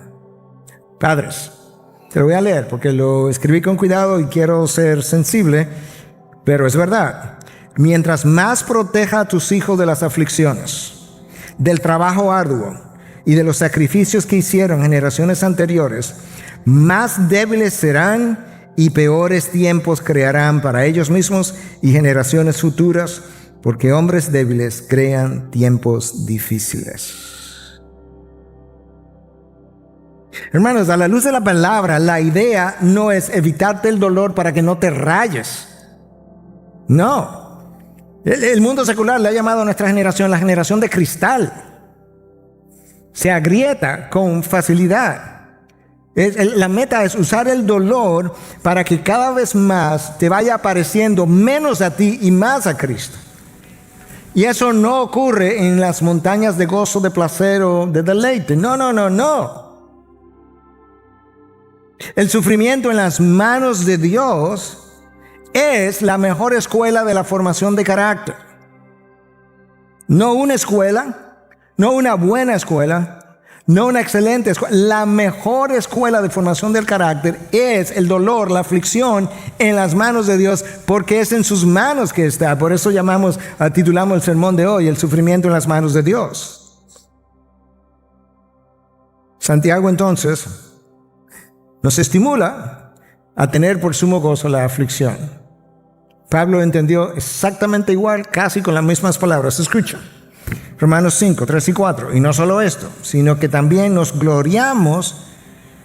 Padres, te lo voy a leer porque lo escribí con cuidado y quiero ser sensible. Pero es verdad, mientras más proteja a tus hijos de las aflicciones, del trabajo arduo y de los sacrificios que hicieron generaciones anteriores, más débiles serán y peores tiempos crearán para ellos mismos y generaciones futuras, porque hombres débiles crean tiempos difíciles. Hermanos, a la luz de la palabra, la idea no es evitarte el dolor para que no te rayes. No. El mundo secular le ha llamado a nuestra generación la generación de cristal. Se agrieta con facilidad. La meta es usar el dolor para que cada vez más te vaya apareciendo menos a ti y más a Cristo. Y eso no ocurre en las montañas de gozo, de placer o de deleite. No. El sufrimiento en las manos de Dios es la mejor escuela de la formación de carácter. No una escuela, no una buena escuela, no una excelente escuela. La mejor escuela de formación del carácter es el dolor, la aflicción en las manos de Dios, porque es en sus manos que está. Por eso titulamos el sermón de hoy, el sufrimiento en las manos de Dios. Santiago entonces nos estimula a tener por sumo gozo la aflicción. Pablo entendió exactamente igual, casi con las mismas palabras. Escucha. Romanos 5, 3 y 4. Y no solo esto, sino que también nos gloriamos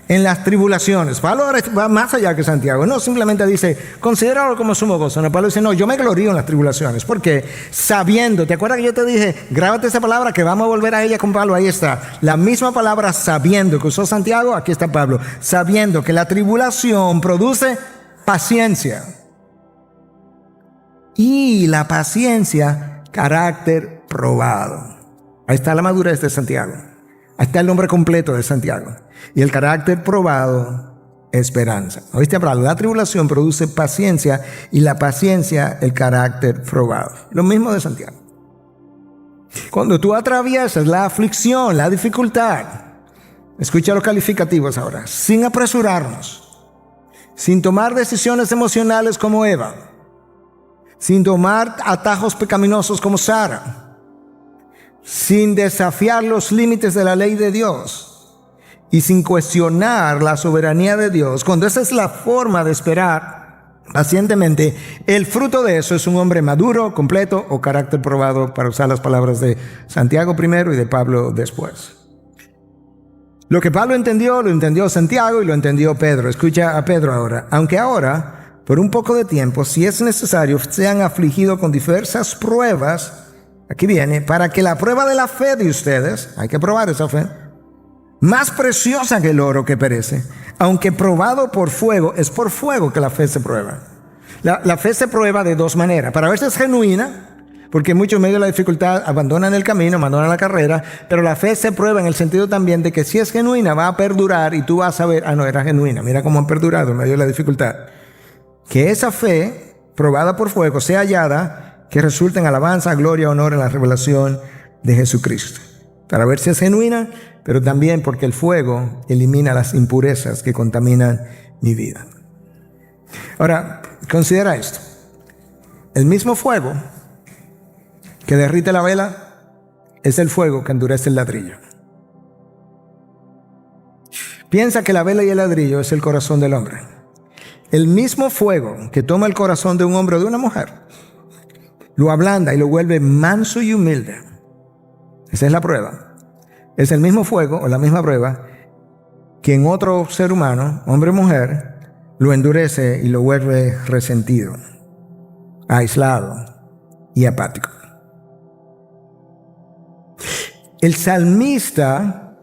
en las tribulaciones. Pablo ahora va más allá que Santiago. No simplemente dice, considéralo como sumo gozo. No, Pablo dice, no, yo me glorío en las tribulaciones. Porque sabiendo, ¿te acuerdas que yo te dije, grábate esa palabra que vamos a volver a ella con Pablo? Ahí está. La misma palabra sabiendo que usó Santiago, aquí está Pablo. Sabiendo que la tribulación produce paciencia. Y la paciencia, carácter probado. Ahí está la madurez de Santiago. Ahí está el nombre completo de Santiago. Y el carácter probado, esperanza. ¿Oíste hablar? La tribulación produce paciencia y la paciencia, el carácter probado. Lo mismo de Santiago. Cuando tú atraviesas la aflicción, la dificultad, escucha los calificativos ahora, sin apresurarnos, sin tomar decisiones emocionales como Eva, sin tomar atajos pecaminosos como Sara, sin desafiar los límites de la ley de Dios y sin cuestionar la soberanía de Dios, cuando esa es la forma de esperar pacientemente, el fruto de eso es un hombre maduro, completo o carácter probado, para usar las palabras de Santiago primero y de Pablo después. Lo que Pablo entendió, lo entendió Santiago y lo entendió Pedro. Escucha a Pedro ahora. Aunque ahora, por un poco de tiempo, si es necesario, sean afligidos con diversas pruebas. Aquí viene, para que la prueba de la fe de ustedes, hay que probar esa fe, más preciosa que el oro que perece, aunque probado por fuego, es por fuego que la fe se prueba. La fe se prueba de dos maneras. Para ver si es genuina, porque muchos en medio de la dificultad abandonan el camino, abandonan la carrera, pero la fe se prueba en el sentido también de que si es genuina va a perdurar y tú vas a ver, no era genuina, mira cómo han perdurado en medio de la dificultad. Que esa fe, probada por fuego, sea hallada, que resulte en alabanza, gloria, honor en la revelación de Jesucristo. Para ver si es genuina, pero también porque el fuego elimina las impurezas que contaminan mi vida. Ahora, considera esto. El mismo fuego que derrite la vela es el fuego que endurece el ladrillo. Piensa que la vela y el ladrillo es el corazón del hombre. El mismo fuego que toma el corazón de un hombre o de una mujer, lo ablanda y lo vuelve manso y humilde. Esa es la prueba. Es el mismo fuego o la misma prueba que en otro ser humano, hombre o mujer, lo endurece y lo vuelve resentido, aislado y apático. El salmista,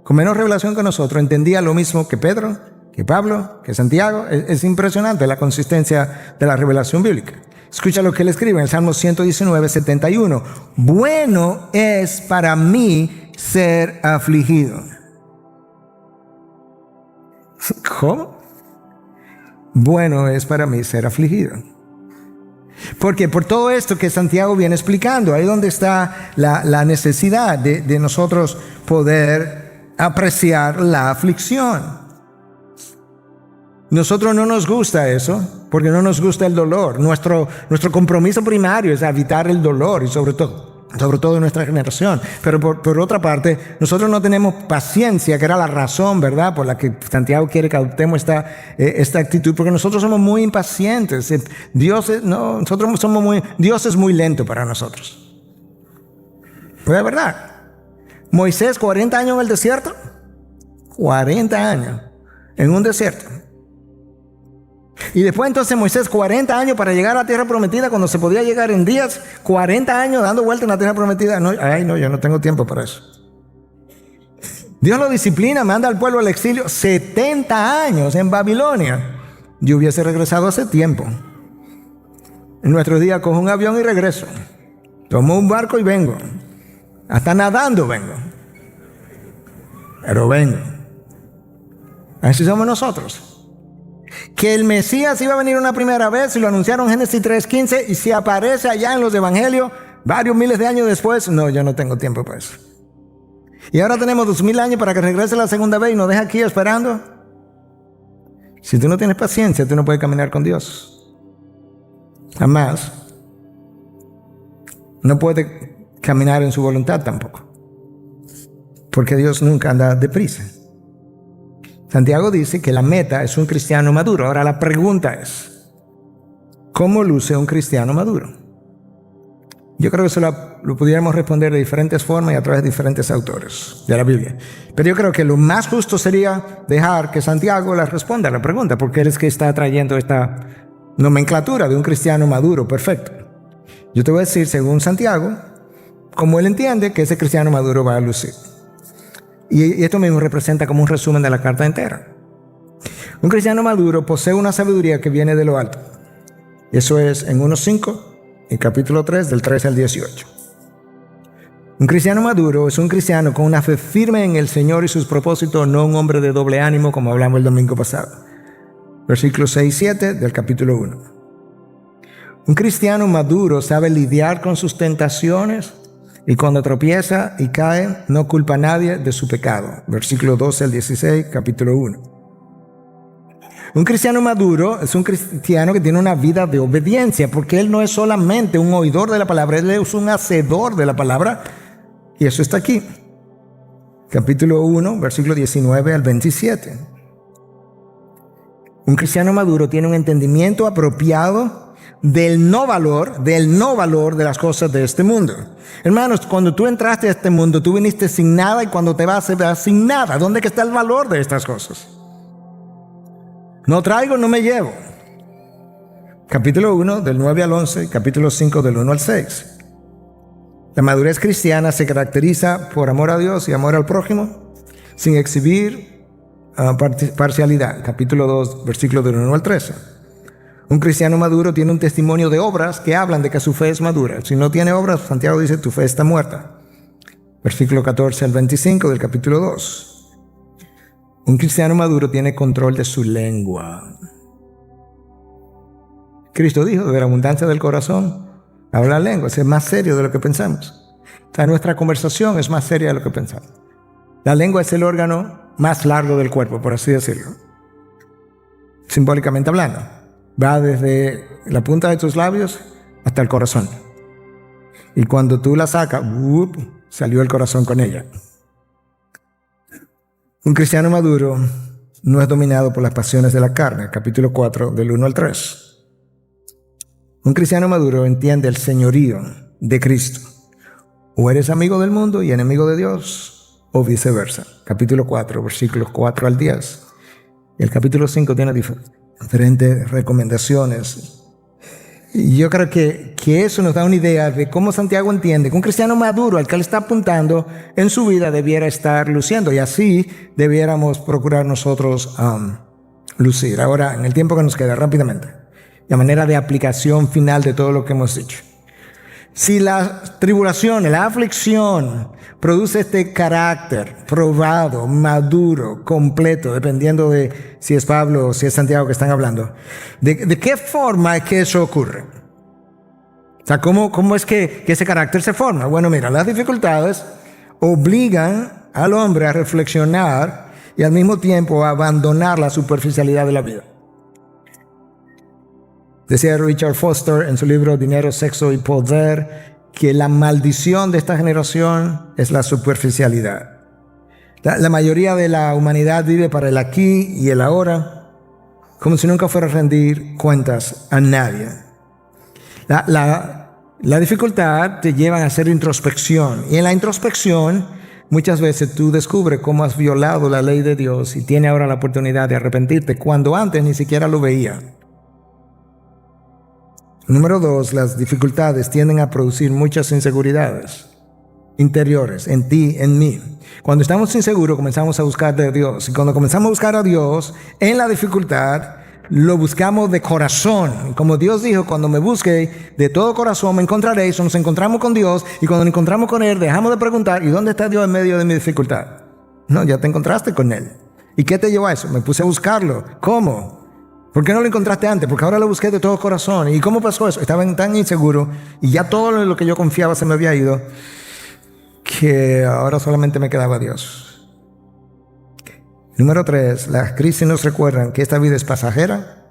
con menos revelación que nosotros, entendía lo mismo que Pedro, que Pablo, que Santiago. Es impresionante la consistencia de la revelación bíblica. Escucha lo que él escribe en el Salmo 119, 71. Bueno es para mí ser afligido. ¿Cómo? Bueno es para mí ser afligido. Porque por todo esto que Santiago viene explicando, ahí donde está la necesidad de nosotros poder apreciar la aflicción. Nosotros no nos gusta eso, porque no nos gusta el dolor. Nuestro compromiso primario es evitar el dolor y sobre todo sobre todo en nuestra generación. Pero por otra parte, nosotros no tenemos paciencia, que era la razón, ¿verdad?, por la que Santiago quiere que adoptemos esta actitud, porque nosotros somos muy impacientes. Dios es muy lento para nosotros. Pues es verdad. Moisés, 40 años en el desierto. 40 años en un desierto. Y después entonces Moisés 40 años para llegar a la tierra prometida, cuando se podía llegar en días. 40 años dando vueltas en la tierra prometida. No, yo no tengo tiempo para eso. Dios lo disciplina, manda al pueblo al exilio. 70 años en Babilonia. Yo hubiese regresado hace tiempo. En nuestros días cojo un avión y regreso. Tomo un barco y vengo. Hasta nadando vengo. Pero vengo. Así somos nosotros. Que el Mesías iba a venir una primera vez y lo anunciaron en Génesis 3:15, y si aparece allá en los evangelios varios miles de años después, no, yo no tengo tiempo para eso. Y ahora tenemos 2000 años para que regrese la segunda vez y nos deja aquí esperando. Si tú no tienes paciencia, tú no puedes caminar con Dios. Jamás. No puedes caminar en su voluntad tampoco, porque Dios nunca anda deprisa. Santiago dice que la meta es un cristiano maduro. Ahora la pregunta es, ¿cómo luce un cristiano maduro? Yo creo que eso lo pudiéramos responder de diferentes formas y a través de diferentes autores de la Biblia. Pero yo creo que lo más justo sería dejar que Santiago la responda a la pregunta, porque él es que está trayendo esta nomenclatura de un cristiano maduro perfecto. Yo te voy a decir, según Santiago, cómo él entiende que ese cristiano maduro va a lucir. Y esto mismo representa como un resumen de la carta entera. Un cristiano maduro posee una sabiduría que viene de lo alto. Eso es en 1:5, en capítulo 3, del 13 al 18. Un cristiano maduro es un cristiano con una fe firme en el Señor y sus propósitos, no un hombre de doble ánimo, como hablamos el domingo pasado. Versículos 6 y 7 del capítulo 1. Un cristiano maduro sabe lidiar con sus tentaciones, y cuando tropieza y cae, no culpa a nadie de su pecado. Versículo 12 al 16, capítulo 1. Un cristiano maduro es un cristiano que tiene una vida de obediencia, porque él no es solamente un oidor de la palabra, él es un hacedor de la palabra. Y eso está aquí. Capítulo 1, versículo 19 al 27. Un cristiano maduro tiene un entendimiento apropiado del no valor de las cosas de este mundo. Hermanos, cuando tú entraste a este mundo, tú viniste sin nada, y cuando te vas sin nada. ¿Dónde está el valor de estas cosas? No traigo, no me llevo. Capítulo 1, del 9 al 11, capítulo 5, del 1 al 6. La madurez cristiana se caracteriza por amor a Dios y amor al prójimo, sin exhibir parcialidad. Capítulo 2, versículos del 1 al 13. Un cristiano maduro tiene un testimonio de obras que hablan de que su fe es madura. Si no tiene obras, Santiago dice, tu fe está muerta. Versículo 14 al 25 del capítulo 2. Un cristiano maduro tiene control de su lengua. Cristo dijo, de la abundancia del corazón habla la lengua. Es más serio de lo que pensamos. O sea, nuestra conversación es más seria de lo que pensamos. La lengua es el órgano más largo del cuerpo, por así decirlo, simbólicamente hablando. Va desde la punta de tus labios hasta el corazón. Y cuando tú la sacas, salió el corazón con ella. Un cristiano maduro no es dominado por las pasiones de la carne. Capítulo 4, del 1 al 3. Un cristiano maduro entiende el señorío de Cristo. O eres amigo del mundo y enemigo de Dios, o viceversa. Capítulo 4, versículos 4 al 10. Y el capítulo 5 tiene diferentes recomendaciones. Y yo creo que eso nos da una idea de cómo Santiago entiende que un cristiano maduro al que él está apuntando en su vida debiera estar luciendo, y así debiéramos procurar nosotros lucir. Ahora, en el tiempo que nos queda, rápidamente, de manera de aplicación final de todo lo que hemos dicho. Si la tribulación, la aflicción produce este carácter probado, maduro, completo, dependiendo de si es Pablo o si es Santiago que están hablando, ¿de qué forma es que eso ocurre? O sea, ¿cómo es que ese carácter se forma? Bueno, mira, las dificultades obligan al hombre a reflexionar y al mismo tiempo a abandonar la superficialidad de la vida. Decía Richard Foster en su libro Dinero, Sexo y Poder, que la maldición de esta generación es la superficialidad. La mayoría de la humanidad vive para el aquí y el ahora, como si nunca fuera a rendir cuentas a nadie. La dificultad te lleva a hacer introspección, y en la introspección muchas veces tú descubres cómo has violado la ley de Dios y tienes ahora la oportunidad de arrepentirte cuando antes ni siquiera lo veía. Número 2, las dificultades tienden a producir muchas inseguridades interiores en ti, en mí. Cuando estamos inseguros comenzamos a buscar de Dios, y cuando comenzamos a buscar a Dios en la dificultad, lo buscamos de corazón. Como Dios dijo, cuando me busque de todo corazón me encontraréis. Nos encontramos con Dios, y cuando nos encontramos con Él dejamos de preguntar ¿y dónde está Dios en medio de mi dificultad? No, ya te encontraste con Él. ¿Y qué te llevó a eso? Me puse a buscarlo. ¿Cómo? ¿Por qué no lo encontraste antes? Porque ahora lo busqué de todo corazón. ¿Y cómo pasó eso? Estaba tan inseguro y ya todo en lo que yo confiaba se me había ido, que ahora solamente me quedaba Dios. Número 3, las crisis nos recuerdan que esta vida es pasajera,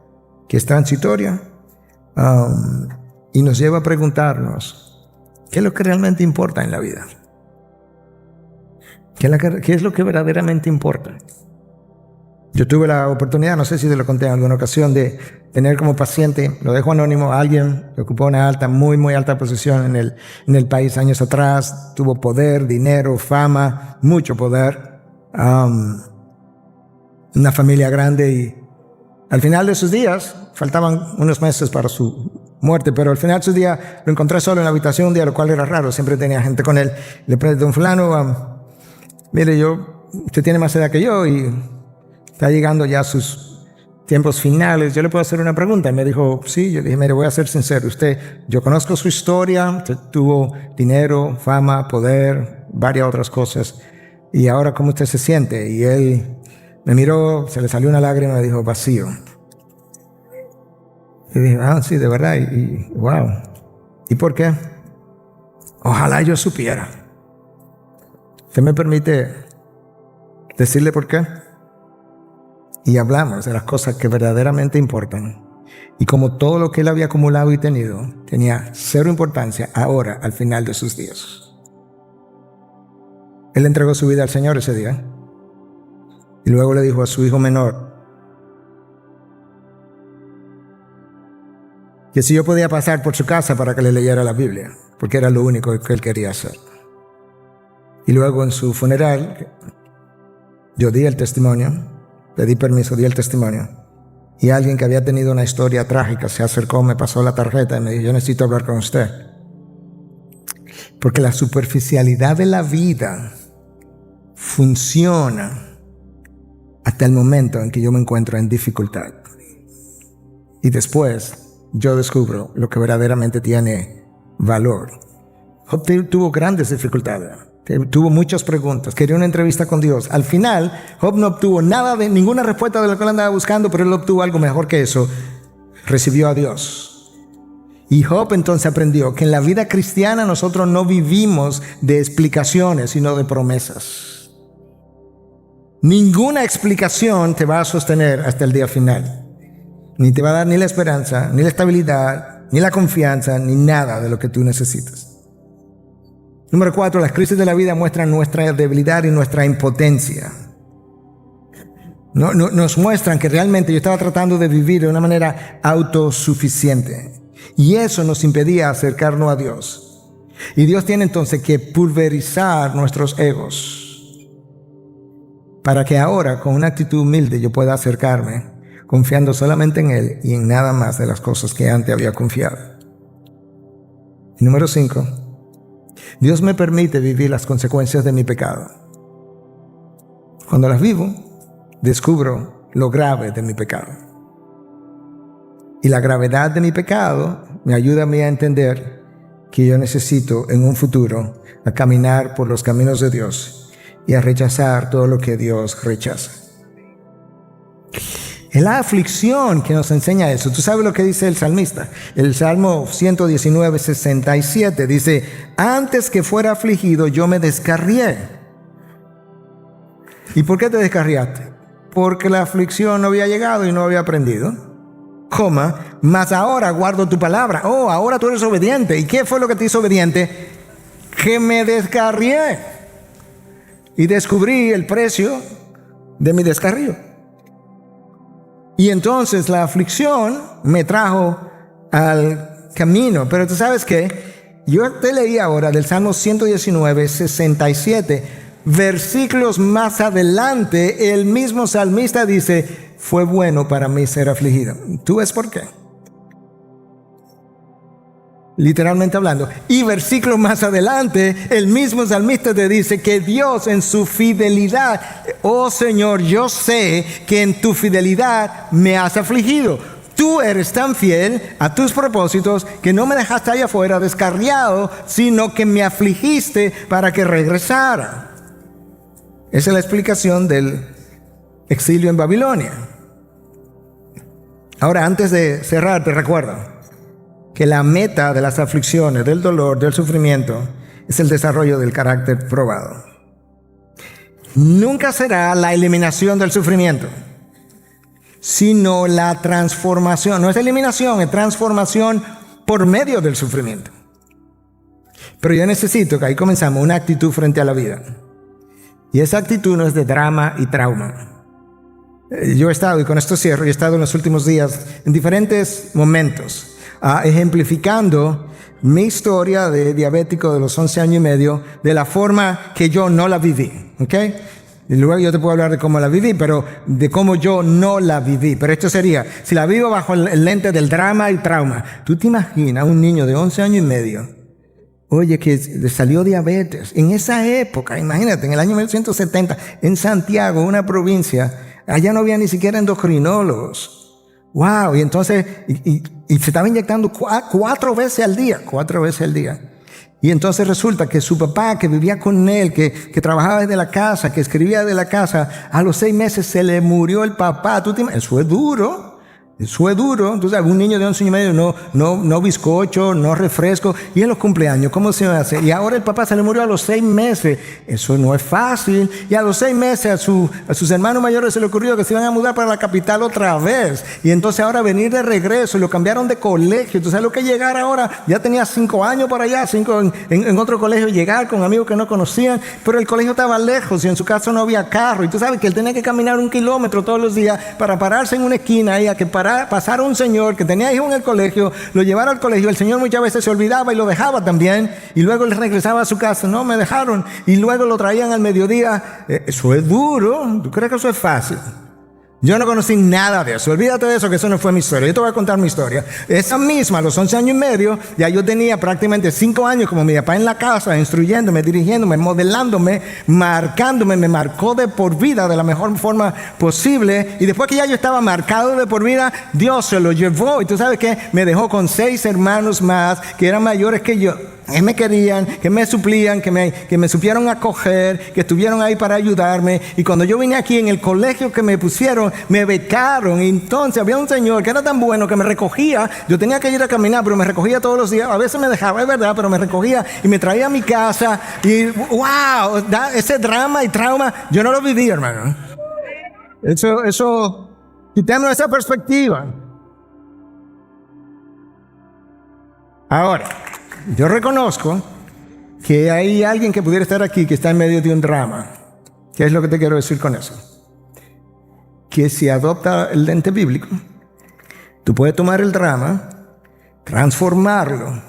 que es transitoria, y nos lleva a preguntarnos ¿qué es lo que realmente importa en la vida? ¿Qué es lo que verdaderamente importa? Yo tuve la oportunidad, no sé si te lo conté en alguna ocasión, de tener como paciente, lo dejo anónimo, a alguien que ocupó una muy alta posición en el país años atrás. Tuvo poder, dinero, fama, mucho poder, una familia grande, y al final de sus días, faltaban unos meses para su muerte, pero al final de sus días lo encontré solo en la habitación un día, lo cual era raro, siempre tenía gente con él. Le pregunté: don fulano, mire, usted tiene más edad que yo y está llegando ya a sus tiempos finales, ¿yo le puedo hacer una pregunta? Y me dijo, sí. Yo dije, mire, voy a ser sincero, yo conozco su historia, usted tuvo dinero, fama, poder, varias otras cosas, y ahora ¿cómo usted se siente? Y él me miró, se le salió una lágrima y me dijo, vacío. Y dije, sí, de verdad, y wow. ¿Y por qué? Ojalá yo supiera. ¿Usted me permite decirle por qué? Y hablamos de las cosas que verdaderamente importan. Y como todo lo que él había acumulado y tenido tenía cero importancia ahora, al final de sus días. Él entregó su vida al Señor ese día. Y luego le dijo a su hijo menor que si yo podía pasar por su casa para que le leyera la Biblia, porque era lo único que él quería hacer. Y luego en su funeral yo di el testimonio, pedí permiso, di el testimonio, y alguien que había tenido una historia trágica se acercó, me pasó la tarjeta y me dijo, yo necesito hablar con usted, porque la superficialidad de la vida funciona hasta el momento en que yo me encuentro en dificultad, y después yo descubro lo que verdaderamente tiene valor. Job tuvo grandes dificultades, tuvo muchas preguntas, quería una entrevista con Dios. Al final, Job no obtuvo ninguna respuesta de lo que él andaba buscando, pero él obtuvo algo mejor que eso. Recibió a Dios. Y Job entonces aprendió que en la vida cristiana nosotros no vivimos de explicaciones, sino de promesas. Ninguna explicación te va a sostener hasta el día final. Ni te va a dar ni la esperanza, ni la estabilidad, ni la confianza, ni nada de lo que tú necesitas. Número 4, las crisis de la vida muestran nuestra debilidad y nuestra impotencia. Nos muestran que realmente yo estaba tratando de vivir de una manera autosuficiente. Y eso nos impedía acercarnos a Dios. Y Dios tiene entonces que pulverizar nuestros egos, para que ahora, con una actitud humilde, yo pueda acercarme, confiando solamente en Él y en nada más de las cosas que antes había confiado. Y número 5, Dios me permite vivir las consecuencias de mi pecado. Cuando las vivo, descubro lo grave de mi pecado. Y la gravedad de mi pecado me ayuda a mí a entender que yo necesito en un futuro a caminar por los caminos de Dios y a rechazar todo lo que Dios rechaza. Es la aflicción que nos enseña eso. Tú sabes lo que dice el salmista. El Salmo 119, 67 dice, antes que fuera afligido yo me descarrié. ¿Y por qué te descarriaste? Porque la aflicción no había llegado y no había aprendido. mas ahora guardo tu palabra. Oh, ahora tú eres obediente. ¿Y qué fue lo que te hizo obediente? Que me descarrié y descubrí el precio de mi descarrío. Y entonces la aflicción me trajo al camino. Pero tú sabes qué, yo te leí ahora del Salmo 119, 67, versículos más adelante, el mismo salmista dice: fue bueno para mí ser afligido. ¿Tú ves por qué? Literalmente hablando. Y versículos más adelante, el mismo salmista te dice que Dios en su fidelidad, oh Señor, yo sé que en tu fidelidad me has afligido. Tú eres tan fiel a tus propósitos que no me dejaste allá afuera descarriado, sino que me afligiste para que regresara. Esa es la explicación del exilio en Babilonia. Ahora, antes de cerrar, te recuerdo que la meta de las aflicciones, del dolor, del sufrimiento, es el desarrollo del carácter probado. Nunca será la eliminación del sufrimiento, sino la transformación. No es eliminación, es transformación por medio del sufrimiento. Pero yo necesito, que ahí comenzamos, una actitud frente a la vida. Y esa actitud no es de drama y trauma. Yo he estado, y con esto cierro, he estado en los últimos días en diferentes momentos ejemplificando mi historia de diabético de los 11 años y medio de la forma que yo no la viví, ¿ok? Y luego yo te puedo hablar de cómo la viví, pero de cómo yo no la viví. Pero esto sería, si la vivo bajo el lente del drama y trauma. ¿Tú te imaginas un niño de 11 años y medio, oye, que salió diabetes? En esa época, imagínate, en el año 1970, en Santiago, una provincia, allá no había ni siquiera endocrinólogos. Wow, y entonces, y se estaba inyectando 4 veces al día. Y entonces resulta que su papá, que vivía con él, que trabajaba desde la casa, que escribía desde la casa, a los 6 meses se le murió el papá. Eso es duro. Entonces, un niño de 11 años y medio no bizcocho, no refresco. Y en los cumpleaños, ¿cómo se hace? Y ahora el papá se le murió a los 6 meses. Eso no es fácil. Y a los 6 meses a sus hermanos mayores se le ocurrió que se iban a mudar para la capital otra vez. Y entonces ahora venir de regreso, y lo cambiaron de colegio. Tú sabes lo que llegar ahora, ya tenía 5 años por allá, 5 en otro colegio, llegar con amigos que no conocían, pero el colegio estaba lejos y en su casa no había carro. Y tú sabes que él tenía que caminar 1 kilómetro todos los días para pararse en una esquina ahí a que pasara un señor que tenía hijos en el colegio, lo llevara al colegio. El señor muchas veces se olvidaba y lo dejaba también, y luego él regresaba a su casa. No, me dejaron, y luego lo traían al mediodía. Eso es duro. ¿Tú crees que eso es fácil? Yo no conocí nada de eso. Olvídate de eso, que eso no fue mi historia. Yo te voy a contar mi historia. Esa misma, a los 11 años y medio, ya yo tenía prácticamente 5 años como mi papá en la casa, instruyéndome, dirigiéndome, modelándome, marcándome. Me marcó de por vida de la mejor forma posible. Y después que ya yo estaba marcado de por vida, Dios se lo llevó. Y tú sabes que me dejó con 6 hermanos más que eran mayores que yo, que me querían, que me suplían, que me supieron acoger, que estuvieron ahí para ayudarme. Y cuando yo vine aquí, en el colegio que me pusieron, me becaron. Y entonces había un señor que era tan bueno que me recogía. Yo tenía que ir a caminar, pero me recogía todos los días. A veces me dejaba, es verdad, pero me recogía y me traía a mi casa. Y wow, ese drama y trauma, yo no lo viví, hermano. Eso, quitando esa perspectiva. Ahora, yo reconozco que hay alguien que pudiera estar aquí que está en medio de un drama. ¿Qué es lo que te quiero decir con eso? Que si adopta el lente bíblico, tú puedes tomar el drama, transformarlo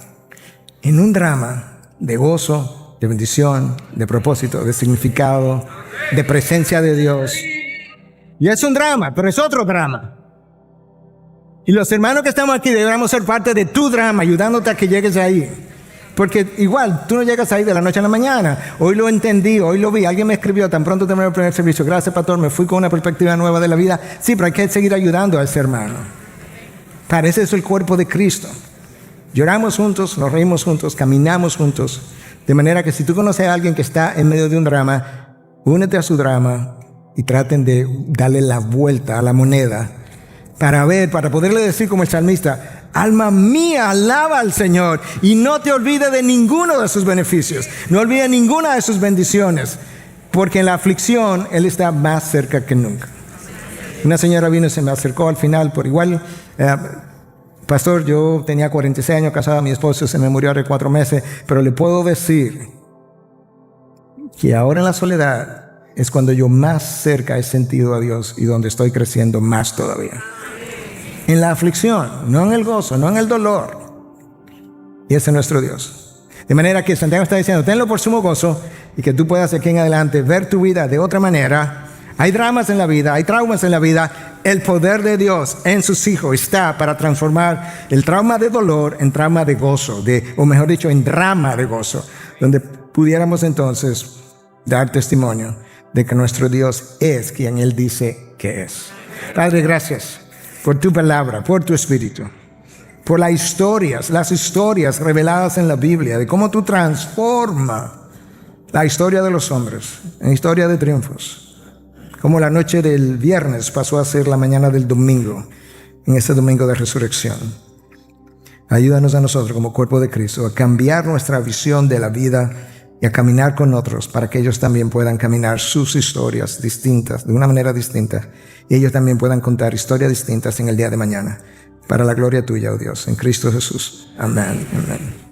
en un drama de gozo, de bendición, de propósito, de significado, de presencia de Dios. Y es un drama, pero es otro drama. Y los hermanos que estamos aquí deberíamos ser parte de tu drama, ayudándote a que llegues ahí. Porque igual, tú no llegas ahí de la noche a la mañana. Hoy lo entendí, hoy lo vi. Alguien me escribió, tan pronto terminé el primer servicio: gracias, pastor, me fui con una perspectiva nueva de la vida. Sí, pero hay que seguir ayudando a ese hermano. Parece eso el cuerpo de Cristo. Lloramos juntos, nos reímos juntos, caminamos juntos. De manera que si tú conoces a alguien que está en medio de un drama, únete a su drama y traten de darle la vuelta a la moneda para poderle decir como el salmista: alma mía, alaba al Señor y no te olvides de ninguno de sus beneficios, no olvides ninguna de sus bendiciones, porque en la aflicción Él está más cerca que nunca. Una señora vino y se me acercó al final, por igual, pastor, yo tenía 46 años casada, mi esposo se me murió hace 4 meses, pero le puedo decir que ahora en la soledad es cuando yo más cerca he sentido a Dios y donde estoy creciendo más todavía. En la aflicción, no en el gozo, no en el dolor. Y ese es nuestro Dios. De manera que Santiago está diciendo, tenlo por sumo gozo y que tú puedas de aquí en adelante ver tu vida de otra manera. Hay dramas en la vida, hay traumas en la vida. El poder de Dios en sus hijos está para transformar el trauma de dolor en trauma de gozo, o mejor dicho, en drama de gozo, donde pudiéramos entonces dar testimonio de que nuestro Dios es quien Él dice que es. Padre, gracias por tu palabra, por tu espíritu, por las historias reveladas en la Biblia, de cómo tú transformas la historia de los hombres en historia de triunfos. Como la noche del viernes pasó a ser la mañana del domingo, en ese domingo de resurrección. Ayúdanos a nosotros como cuerpo de Cristo a cambiar nuestra visión de la vida y a caminar con otros para que ellos también puedan caminar sus historias distintas, de una manera distinta, y ellos también puedan contar historias distintas en el día de mañana. Para la gloria tuya, oh Dios, en Cristo Jesús. Amén. Amén.